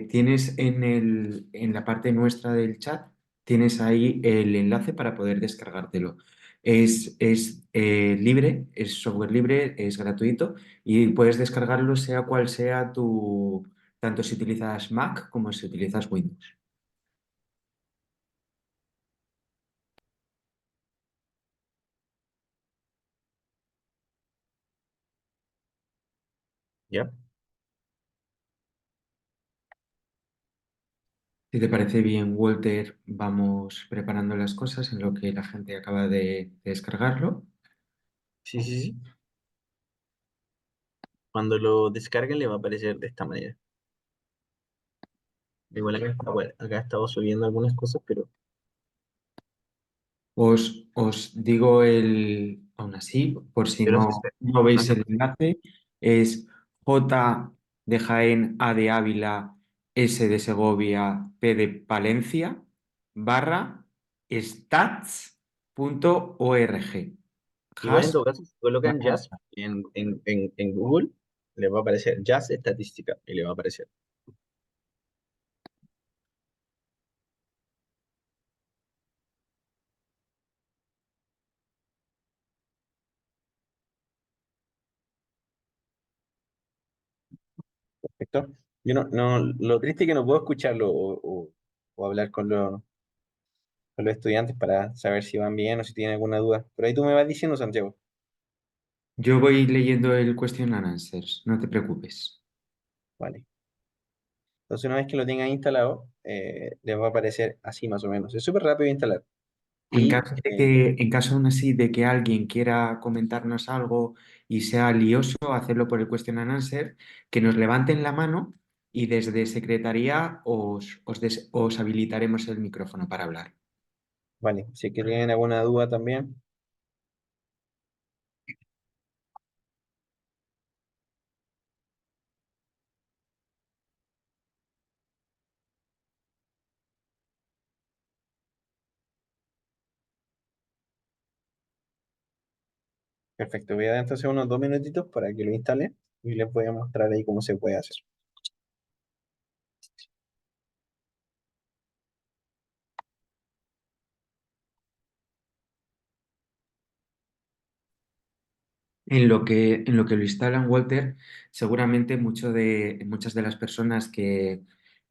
tienes en la parte nuestra del chat, tienes ahí el enlace para poder descargártelo. Es libre, es software libre, es gratuito y puedes descargarlo sea cual sea tanto si utilizas Mac como si utilizas Windows. Ya. Si te parece bien, Walter, vamos preparando las cosas en lo que la gente acaba de descargarlo. Sí, sí, sí. Cuando lo descarguen le va a aparecer de esta manera. Igual acá, bueno, acá he estado subiendo algunas cosas, pero Os digo aún así, por si yo lo sé no, hacer. no No veis se el preocupe. enlace, es J de Jaén, A de Ávila, S de Segovia, P de Palencia, barra stats.org. Igual en Hash. todo caso, si colocan Jazz en Google, le va a aparecer Jazz Estadística y le va a aparecer. Perfecto. Yo lo triste es que no puedo escucharlo o hablar con los estudiantes para saber si van bien o si tienen alguna duda. Pero ahí tú me vas diciendo, Santiago. Yo voy leyendo el question and answers, no te preocupes. Vale. Entonces, una vez que lo tengan instalado, les va a aparecer así más o menos. Es súper rápido de instalar. Y En caso aún así de que alguien quiera comentarnos algo y sea lioso, hacerlo por el question and answer, que nos levanten la mano y desde secretaría os habilitaremos el micrófono para hablar. vale, si que tienen alguna duda también, perfecto. Voy a dar entonces unos 2 minutitos para que lo instale y les voy a mostrar ahí cómo se puede hacer. En lo que lo instalan, Walter, seguramente muchas de las personas que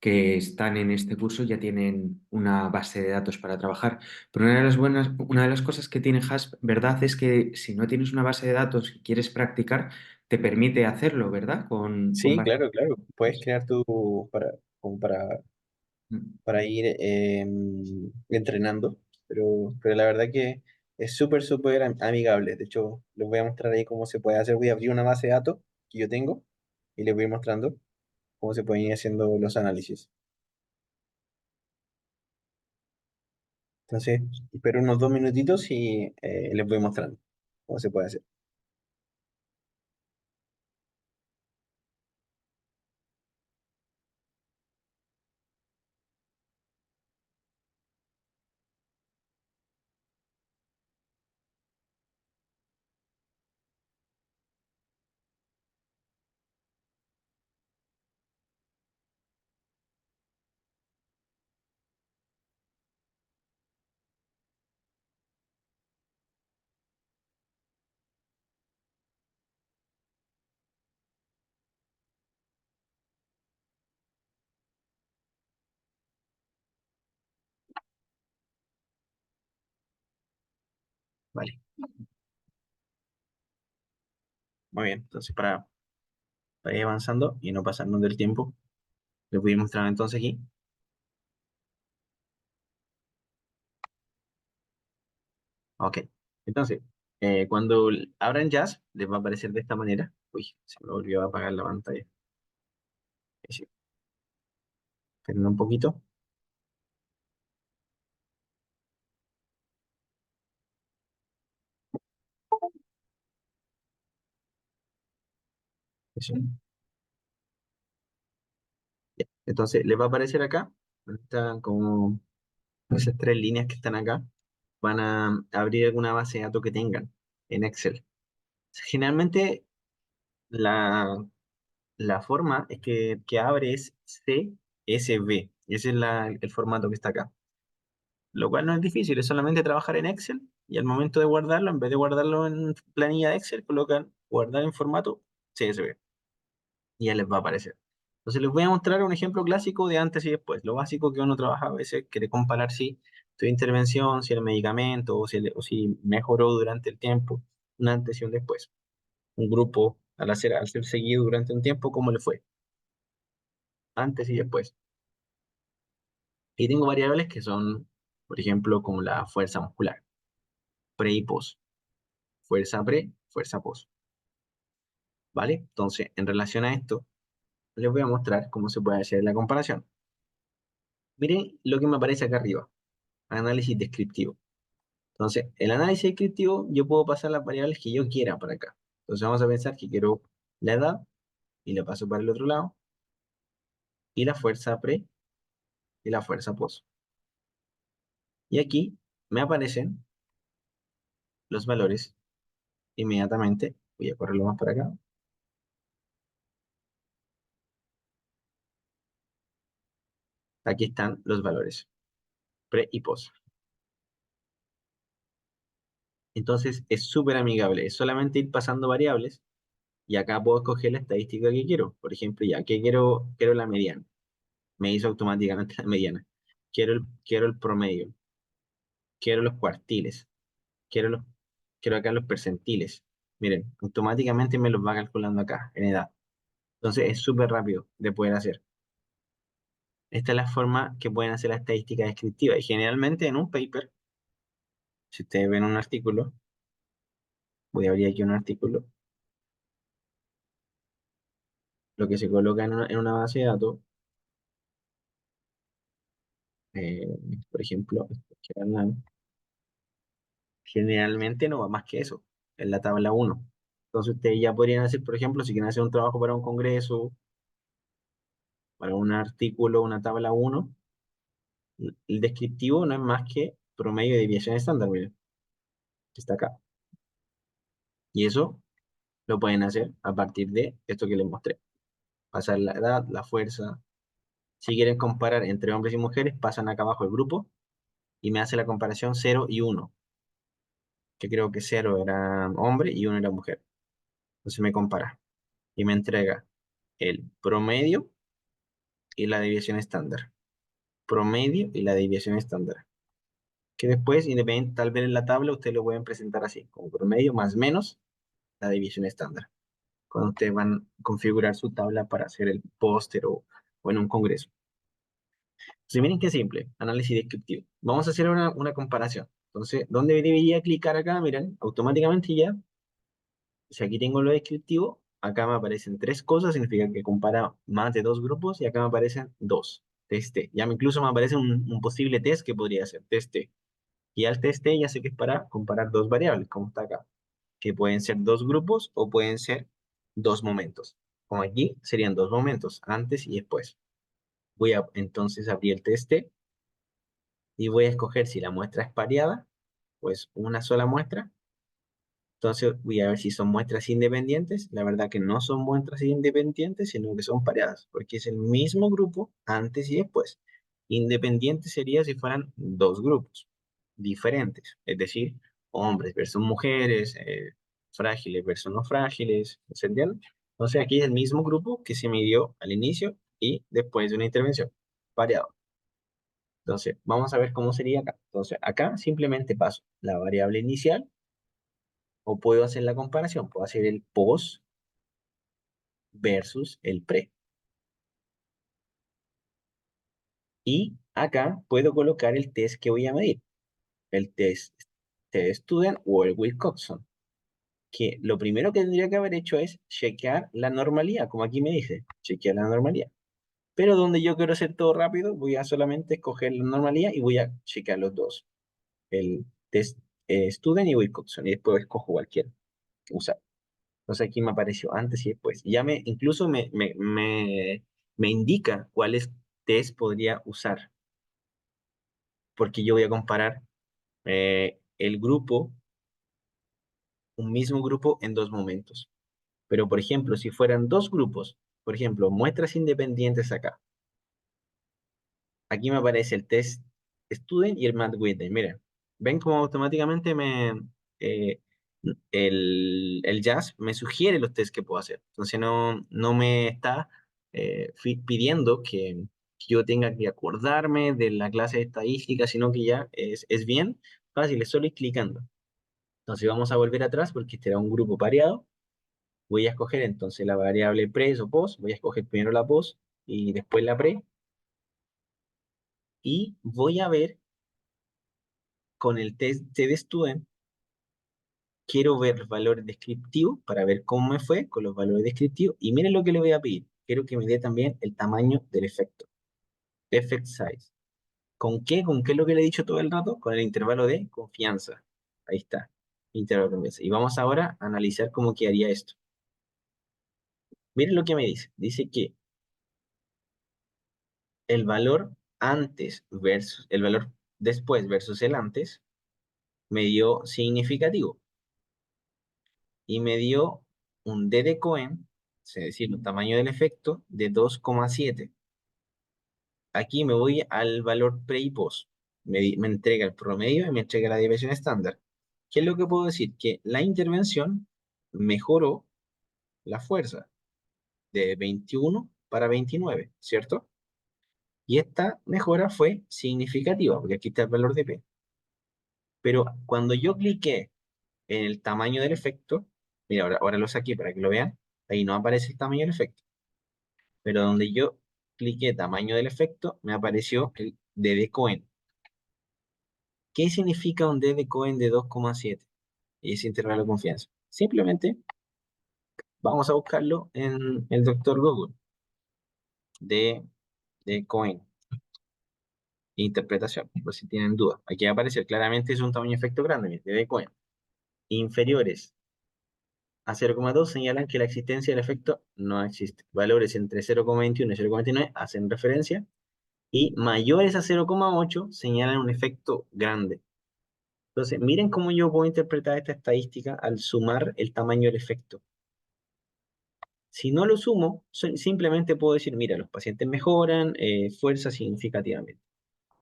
están en este curso ya tienen una base de datos para trabajar. Pero una de las cosas que tiene Hasp, ¿verdad? Es que si no tienes una base de datos y quieres practicar, te permite hacerlo, ¿verdad? Con Sí, base claro, claro. de Puedes datos. crear como para ir entrenando, pero la verdad que es súper, súper amigable. De hecho, les voy a mostrar ahí cómo se puede hacer. Voy a abrir una base de datos que yo tengo y les voy a ir mostrando cómo se pueden ir haciendo los análisis. Entonces, espero unos 2 minutitos y les voy mostrando cómo se puede hacer. Vale, muy bien. Entonces, para ir avanzando y no pasarnos del tiempo, les voy a mostrar entonces aquí. Ok. Entonces, cuando abran Jazz, les va a aparecer de esta manera. Uy, se me volvió a apagar la pantalla. Ahí sí, esperen un poquito. Ahí sí. Ya. Entonces, les va a aparecer acá, donde están como esas 3 líneas que están acá. Van a abrir alguna base de datos que tengan en Excel. Generalmente, la, la forma es que abre es CSV. Ese es el formato que está acá. Lo cual no es difícil, es solamente trabajar en Excel y al momento de guardarlo, en vez de guardarlo en planilla de Excel, colocan guardar en formato CSV y ya les va a aparecer. Entonces les voy a mostrar un ejemplo clásico de antes y después. Lo básico que uno trabaja a veces, quiere comparar si tu intervención, si el medicamento o si mejoró durante el tiempo, un antes y un después. Un grupo al ser seguido durante un tiempo, ¿cómo le fue? Antes y después. Y tengo variables que son, por ejemplo, como la fuerza muscular, pre y post, fuerza pre, fuerza post, ¿vale? Entonces, en relación a esto, les voy a mostrar cómo se puede hacer la comparación. Miren lo que me aparece acá arriba, análisis descriptivo. Entonces, el análisis descriptivo, yo puedo pasar las variables que yo quiera para acá. Entonces, vamos a pensar que quiero la edad y la paso para el otro lado, y la fuerza pre y la fuerza post. Y aquí me aparecen los valores inmediatamente. Voy a correrlo más para acá. Aquí están los valores pre y post. Entonces, es súper amigable. Es solamente ir pasando variables y acá puedo escoger la estadística que quiero. Por ejemplo, ya que quiero la mediana. Me hizo automáticamente la mediana. Quiero el promedio. Quiero los cuartiles. Quiero los, quiero acá los percentiles. Miren, automáticamente me los va calculando acá, en edad. Entonces es súper rápido de poder hacer. Esta es la forma que pueden hacer la estadística descriptiva. Y generalmente en un paper, si ustedes ven un artículo, voy a abrir aquí un artículo, lo que se coloca en una base de datos, eh, por ejemplo, generalmente no va más que eso, en la tabla uno. Entonces ustedes ya podrían hacer, por ejemplo, si quieren hacer un trabajo para un congreso, para un artículo, una tabla uno, el descriptivo no es más que promedio de desviación estándar, miren, que está acá. Y eso lo pueden hacer a partir de esto que les mostré. Pasar la edad, la fuerza. Si quieren comparar entre hombres y mujeres, pasan acá abajo el grupo y me hace la comparación cero y uno, que creo que cero era hombre y uno era mujer. Entonces me compara y me entrega el promedio y la desviación estándar. Promedio y la desviación estándar. Que después, independiente, tal vez en la tabla, ustedes lo pueden presentar así, como promedio más menos la desviación estándar. Cuando ustedes van a configurar su tabla para hacer el póster o en un congreso. Entonces, miren qué simple, análisis descriptivo. Vamos a hacer una comparación. Entonces, ¿dónde debería clicar acá? Miren, automáticamente ya, si aquí tengo lo descriptivo, acá me aparecen tres cosas, significa que compara más de dos grupos y acá me aparecen dos. Test T. Ya incluso me aparece un posible test que podría ser test T. Y al test T ya sé que es para comparar dos variables, como está acá, que pueden ser dos grupos o pueden ser dos momentos. Como aquí serían dos momentos, antes y después. Voy a entonces abrir el test T y voy a escoger si la muestra es pareada, pues una sola muestra. Entonces voy a ver si son muestras independientes. La verdad que no son muestras independientes, sino que son pareadas, porque es el mismo grupo antes y después. Independiente sería si fueran dos grupos diferentes, es decir, hombres versus mujeres, frágiles versus no frágiles, ¿se entiende? Entonces aquí es el mismo grupo que se midió al inicio y después de una intervención, pareado. Entonces, vamos a ver cómo sería acá. Entonces, acá simplemente paso la variable inicial o puedo hacer la comparación. Puedo hacer el post versus el pre. Y acá puedo colocar el test que voy a medir. El test student o el Wilcoxon. Que lo primero que tendría que haber hecho es chequear la normalidad, como aquí me dice, chequear la normalidad. Pero donde yo quiero hacer todo rápido, voy a solamente escoger la normalidad y voy a chequear los dos. El test student y Wilcoxon. Y después escojo cualquiera que usar. Entonces aquí me apareció antes y después. Ya incluso me indica cuáles test podría usar, porque yo voy a comparar el grupo, un mismo grupo en dos momentos. Pero, por ejemplo, si fueran dos grupos, por ejemplo, muestras independientes acá. Aquí me aparece el test student y el Matt Whitney. Miren, ven cómo automáticamente eh, el Jazz me sugiere los tests que puedo hacer. Entonces no me está pidiendo que yo tenga que acordarme de la clase de estadística, sino que ya es bien fácil, es solo ir clicando. Entonces vamos a volver atrás porque este era un grupo pareado. Voy a escoger entonces la variable pre o post. Voy a escoger primero la post y después la pre. y voy a ver con el test de Student, quiero ver los valores descriptivos para ver cómo me fue con los valores descriptivos. Y miren lo que le voy a pedir. Quiero que me dé también el tamaño del efecto. Effect size. ¿Con qué? ¿Con qué es lo que le he dicho todo el rato? Con el intervalo de confianza. Ahí está. Intervalo de confianza. Y vamos ahora a analizar cómo quedaría esto. Miren lo que me dice. Dice que el valor antes versus el valor después versus el antes me dio significativo. Y me dio un D de Cohen, es decir, un tamaño del efecto de 2,7. Aquí me voy al valor pre y post. Me entrega el promedio y me entrega la desviación estándar. ¿Qué es lo que puedo decir? Que la intervención mejoró la fuerza de 21 para 29, ¿cierto? Y esta mejora fue significativa, porque aquí está el valor de P. Pero cuando yo cliqué en el tamaño del efecto, mira, ahora lo saqué para que lo vean, ahí no aparece el tamaño del efecto. Pero donde yo cliqué tamaño del efecto, me apareció el D de Cohen. ¿Qué significa un D de Cohen de 2,7? Y ese intervalo de confianza. Simplemente vamos a buscarlo en el doctor Google de, de Cohen. Interpretación, por si tienen duda. Aquí va a aparecer claramente es un tamaño de efecto grande, mire, D de Cohen. Inferiores a 0,2 señalan que la existencia del efecto no existe. Valores entre 0,21 y 0,29 hacen referencia y mayores a 0,8 señalan un efecto grande. Entonces, miren cómo yo puedo interpretar esta estadística al sumar el tamaño del efecto. Si no lo sumo, simplemente puedo decir, mira, los pacientes mejoran fuerza significativamente.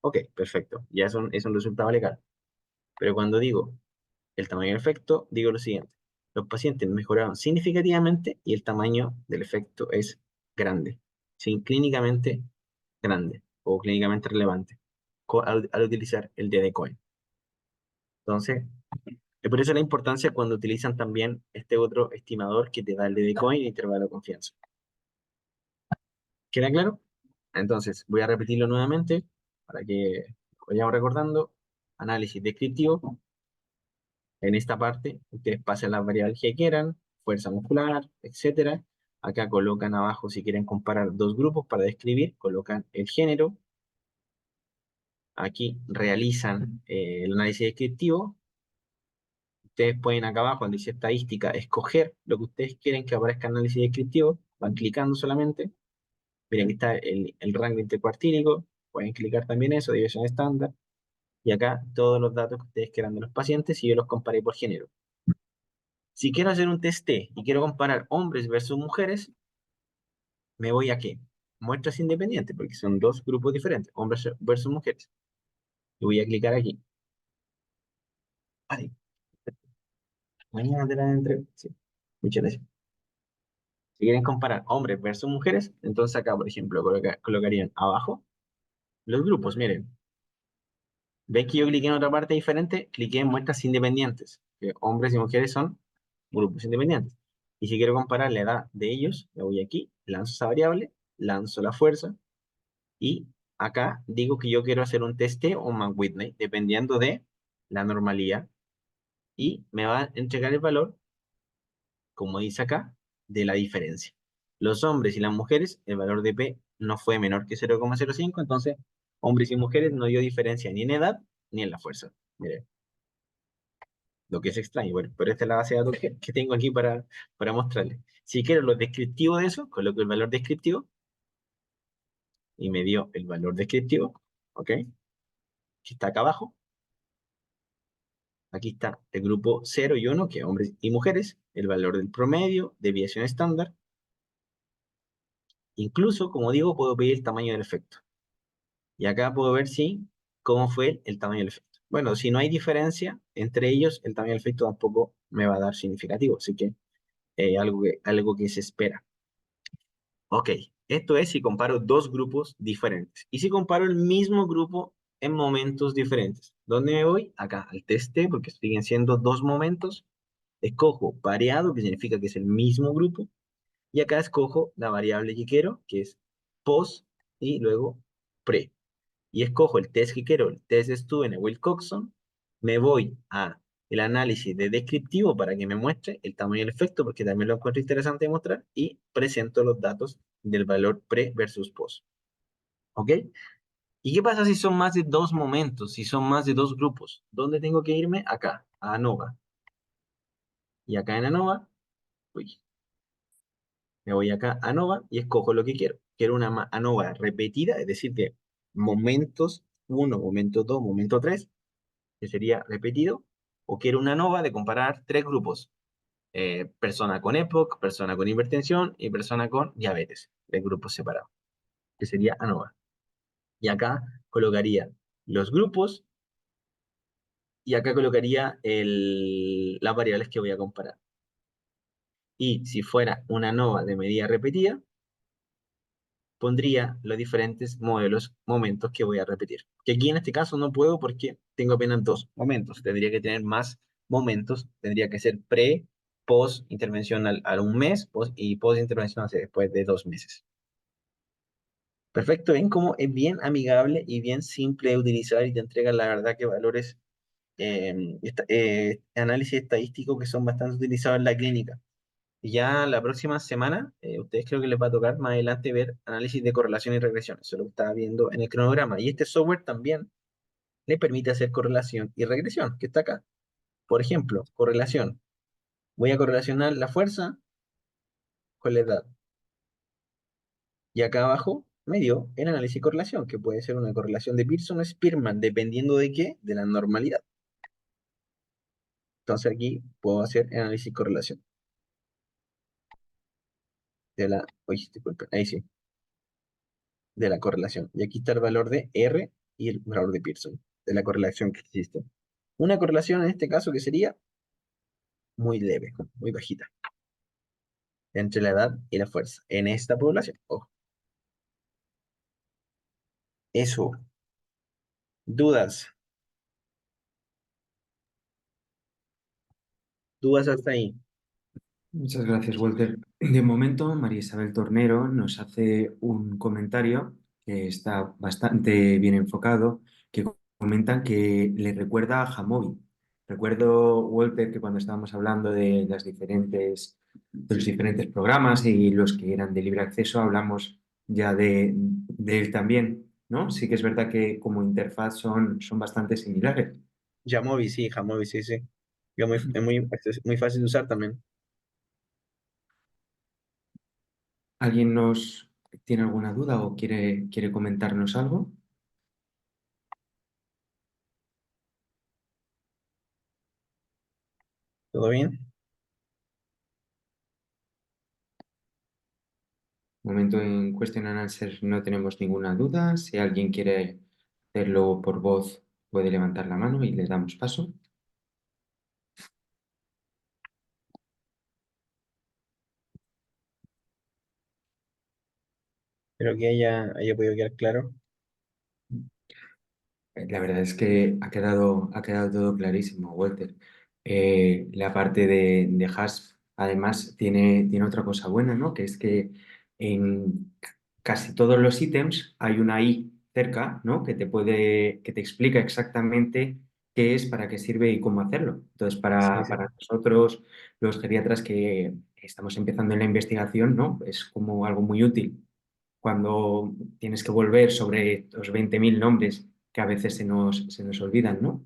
Ok, perfecto, ya es un resultado legal. Pero cuando digo el tamaño del efecto, digo lo siguiente. Los pacientes mejoraron significativamente y el tamaño del efecto es grande. Sí, clínicamente grande o clínicamente relevante al utilizar el D de Cohen. Entonces, es por eso la importancia cuando utilizan también este otro estimador que te da el D de Cohen y intervalo de confianza. ¿Queda claro? Entonces, voy a repetirlo nuevamente para que vayamos recordando. Análisis descriptivo. En esta parte, ustedes pasan las variables que quieran, fuerza muscular, etcétera. Acá colocan abajo, si quieren comparar dos grupos para describir, colocan el género. Aquí realizan el análisis descriptivo. Ustedes pueden acá abajo, donde dice estadística, escoger lo que ustedes quieren que aparezca en análisis descriptivo. Van clicando solamente. Miren, aquí está el rango intercuartílico. Pueden clicar también eso, división estándar. Y acá todos los datos que ustedes quieran de los pacientes y yo los comparé por género. Si quiero hacer un test T y quiero comparar hombres versus mujeres, ¿me voy a qué? Muestras independientes, porque son dos grupos diferentes, hombres versus mujeres. Y voy a clicar aquí. Vale, mañana te la entrego. Sí, muchas gracias. Si quieren comparar hombres versus mujeres, entonces acá, por ejemplo, colocarían abajo los grupos. Miren, ven que yo cliqué en otra parte diferente, cliqué en muestras independientes, que hombres y mujeres son grupos independientes. Y si quiero comparar la edad de ellos, me voy aquí, lanzo esa variable, lanzo la fuerza, y acá digo que yo quiero hacer un teste o un McWhitney, dependiendo de la normalidad, y me va a entregar el valor, como dice acá, de la diferencia. Los hombres y las mujeres, el valor de P no fue menor que 0,05, entonces hombres y mujeres no dio diferencia ni en edad ni en la fuerza. Miren, lo que es extraño, bueno, pero esta es la base de datos que tengo aquí para mostrarles. Si quiero lo descriptivo de eso, coloco el valor descriptivo y me dio el valor descriptivo, ¿ok? Que está acá abajo. Aquí está el grupo 0 y 1, que es hombres y mujeres, el valor del promedio, desviación estándar. Incluso, como digo, puedo pedir el tamaño del efecto. Y acá puedo ver cómo fue el tamaño del efecto. Bueno, si no hay diferencia entre ellos, el tamaño del efecto tampoco me va a dar significativo. Así que algo que se espera. Ok, esto es si comparo dos grupos diferentes. Y si comparo el mismo grupo en momentos diferentes. ¿Dónde me voy? Acá, al test T, porque siguen siendo dos momentos. Escojo pareado, que significa que es el mismo grupo, y acá escojo la variable que quiero, que es post y luego pre. y escojo el test que quiero, el test de Steuben o Wilcoxon, me voy a el análisis de descriptivo para que me muestre el tamaño del efecto, porque también lo encuentro interesante de mostrar, y presento los datos del valor pre versus post. ¿Ok? ¿Y qué pasa si son más de dos momentos, si son más de dos grupos? ¿Dónde tengo que irme? Acá, a ANOVA. Y acá en ANOVA, uy, me voy acá a ANOVA y escojo lo que quiero. Quiero una ANOVA repetida, es decir, que momentos uno, momento 2, momento 3, que sería repetido, o quiero una ANOVA de comparar tres grupos, persona con EPOC, persona con hipertensión y persona con diabetes, de grupos separados, que sería ANOVA. Y acá colocaría los grupos y acá colocaría las variables que voy a comparar. Y si fuera una ANOVA de medida repetida, pondría los diferentes modelos, momentos que voy a repetir. Que aquí en este caso no puedo porque tengo apenas dos momentos. Tendría que tener más momentos. Tendría que ser pre, post intervención al un mes y post intervención hacia después de 2 meses. Perfecto, ven cómo es bien amigable y bien simple de utilizar y te entrega la verdad que valores, análisis estadístico que son bastante utilizados en la clínica. Y ya la próxima semana, ustedes creo que les va a tocar más adelante ver análisis de correlación y regresión. Eso es lo que estaba viendo en el cronograma. Y este software también le permite hacer correlación y regresión, que está acá. Por ejemplo, correlación. Voy a correlacionar la fuerza con la edad. Y acá abajo me dio el análisis de correlación, que puede ser una correlación de Pearson o Spearman, dependiendo de qué, de la normalidad. Entonces aquí puedo hacer el análisis de correlación. Uy, disculpen, ahí sí, de la correlación. Y aquí está el valor de R y el valor de Pearson, de la correlación que existe. Una correlación en este caso que sería muy leve, muy bajita, entre la edad y la fuerza, en esta población. Ojo. Eso. ¿Dudas? ¿Dudas hasta ahí? Muchas gracias, Walter. De momento, María Isabel Tornero nos hace un comentario que está bastante bien enfocado, que comentan que le recuerda a Jamovi. Recuerdo, Walter, que cuando estábamos hablando de los diferentes programas y los que eran de libre acceso, hablamos ya de él también, ¿no? Sí que es verdad que como interfaz son bastante similares. Jamovi, sí, Jamovi, sí, sí. Es muy fácil de usar también. ¿Alguien nos tiene alguna duda o quiere comentarnos algo? ¿Todo bien? Momento en Question and Answer no tenemos ninguna duda. Si alguien quiere hacerlo por voz, puede levantar la mano y le damos paso. Espero que haya podido quedar claro. La verdad es que ha quedado todo clarísimo, Walter. La parte de Hasp, además, tiene otra cosa buena, ¿no? Que es que en casi todos los ítems hay una I cerca, ¿no? Que te explica exactamente qué es, para qué sirve y cómo hacerlo. Entonces, Sí, sí. para nosotros, los geriatras que estamos empezando en la investigación, ¿no? Es como algo muy útil cuando tienes que volver sobre los 20.000 nombres que a veces se nos olvidan, ¿no?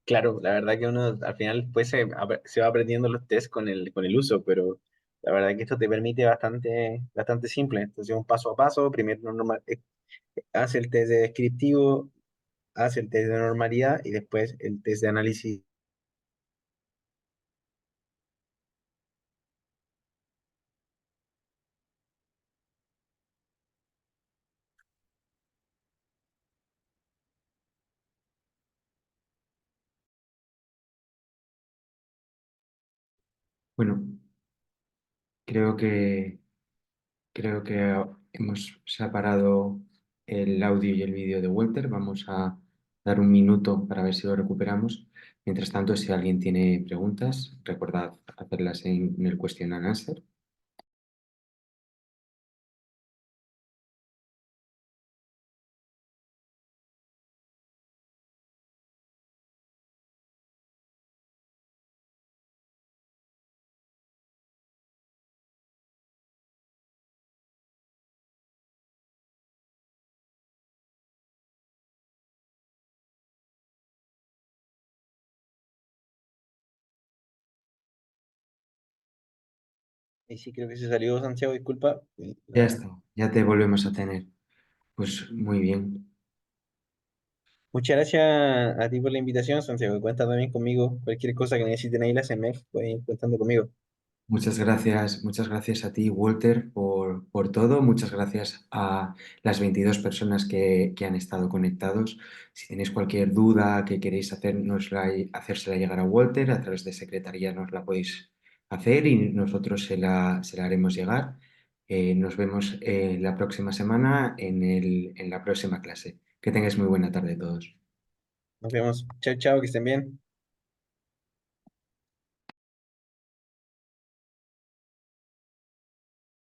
Claro, la verdad que uno al final pues se va aprendiendo los tests con el uso, pero la verdad que esto te permite bastante simple. Entonces, un paso a paso, primero hace el test de descriptivo, hace el test de normalidad y después el test de análisis. Bueno, creo que, creo que hemos separado el audio y el vídeo de Walter. Vamos a dar un minuto para ver si lo recuperamos. Mientras tanto, si alguien tiene preguntas, recordad hacerlas en el question and answer. Y sí, creo que se salió Santiago, disculpa. Ya está, ya te volvemos a tener. Pues muy bien. Muchas gracias a ti por la invitación, Santiago. Cuenta también conmigo. Cualquier cosa que necesiten ahí la CEMEX, pueden ir contando conmigo. Muchas gracias a ti, Walter, por todo. Muchas gracias a las 22 personas que han estado conectados. Si tenéis cualquier duda que queréis hacérsela llegar a Walter, a través de secretaría nos la podéis hacer y nosotros se la haremos llegar. Nos vemos la próxima semana en la próxima clase. Que tengáis muy buena tarde todos. Nos vemos. Chao, chao, que estén bien.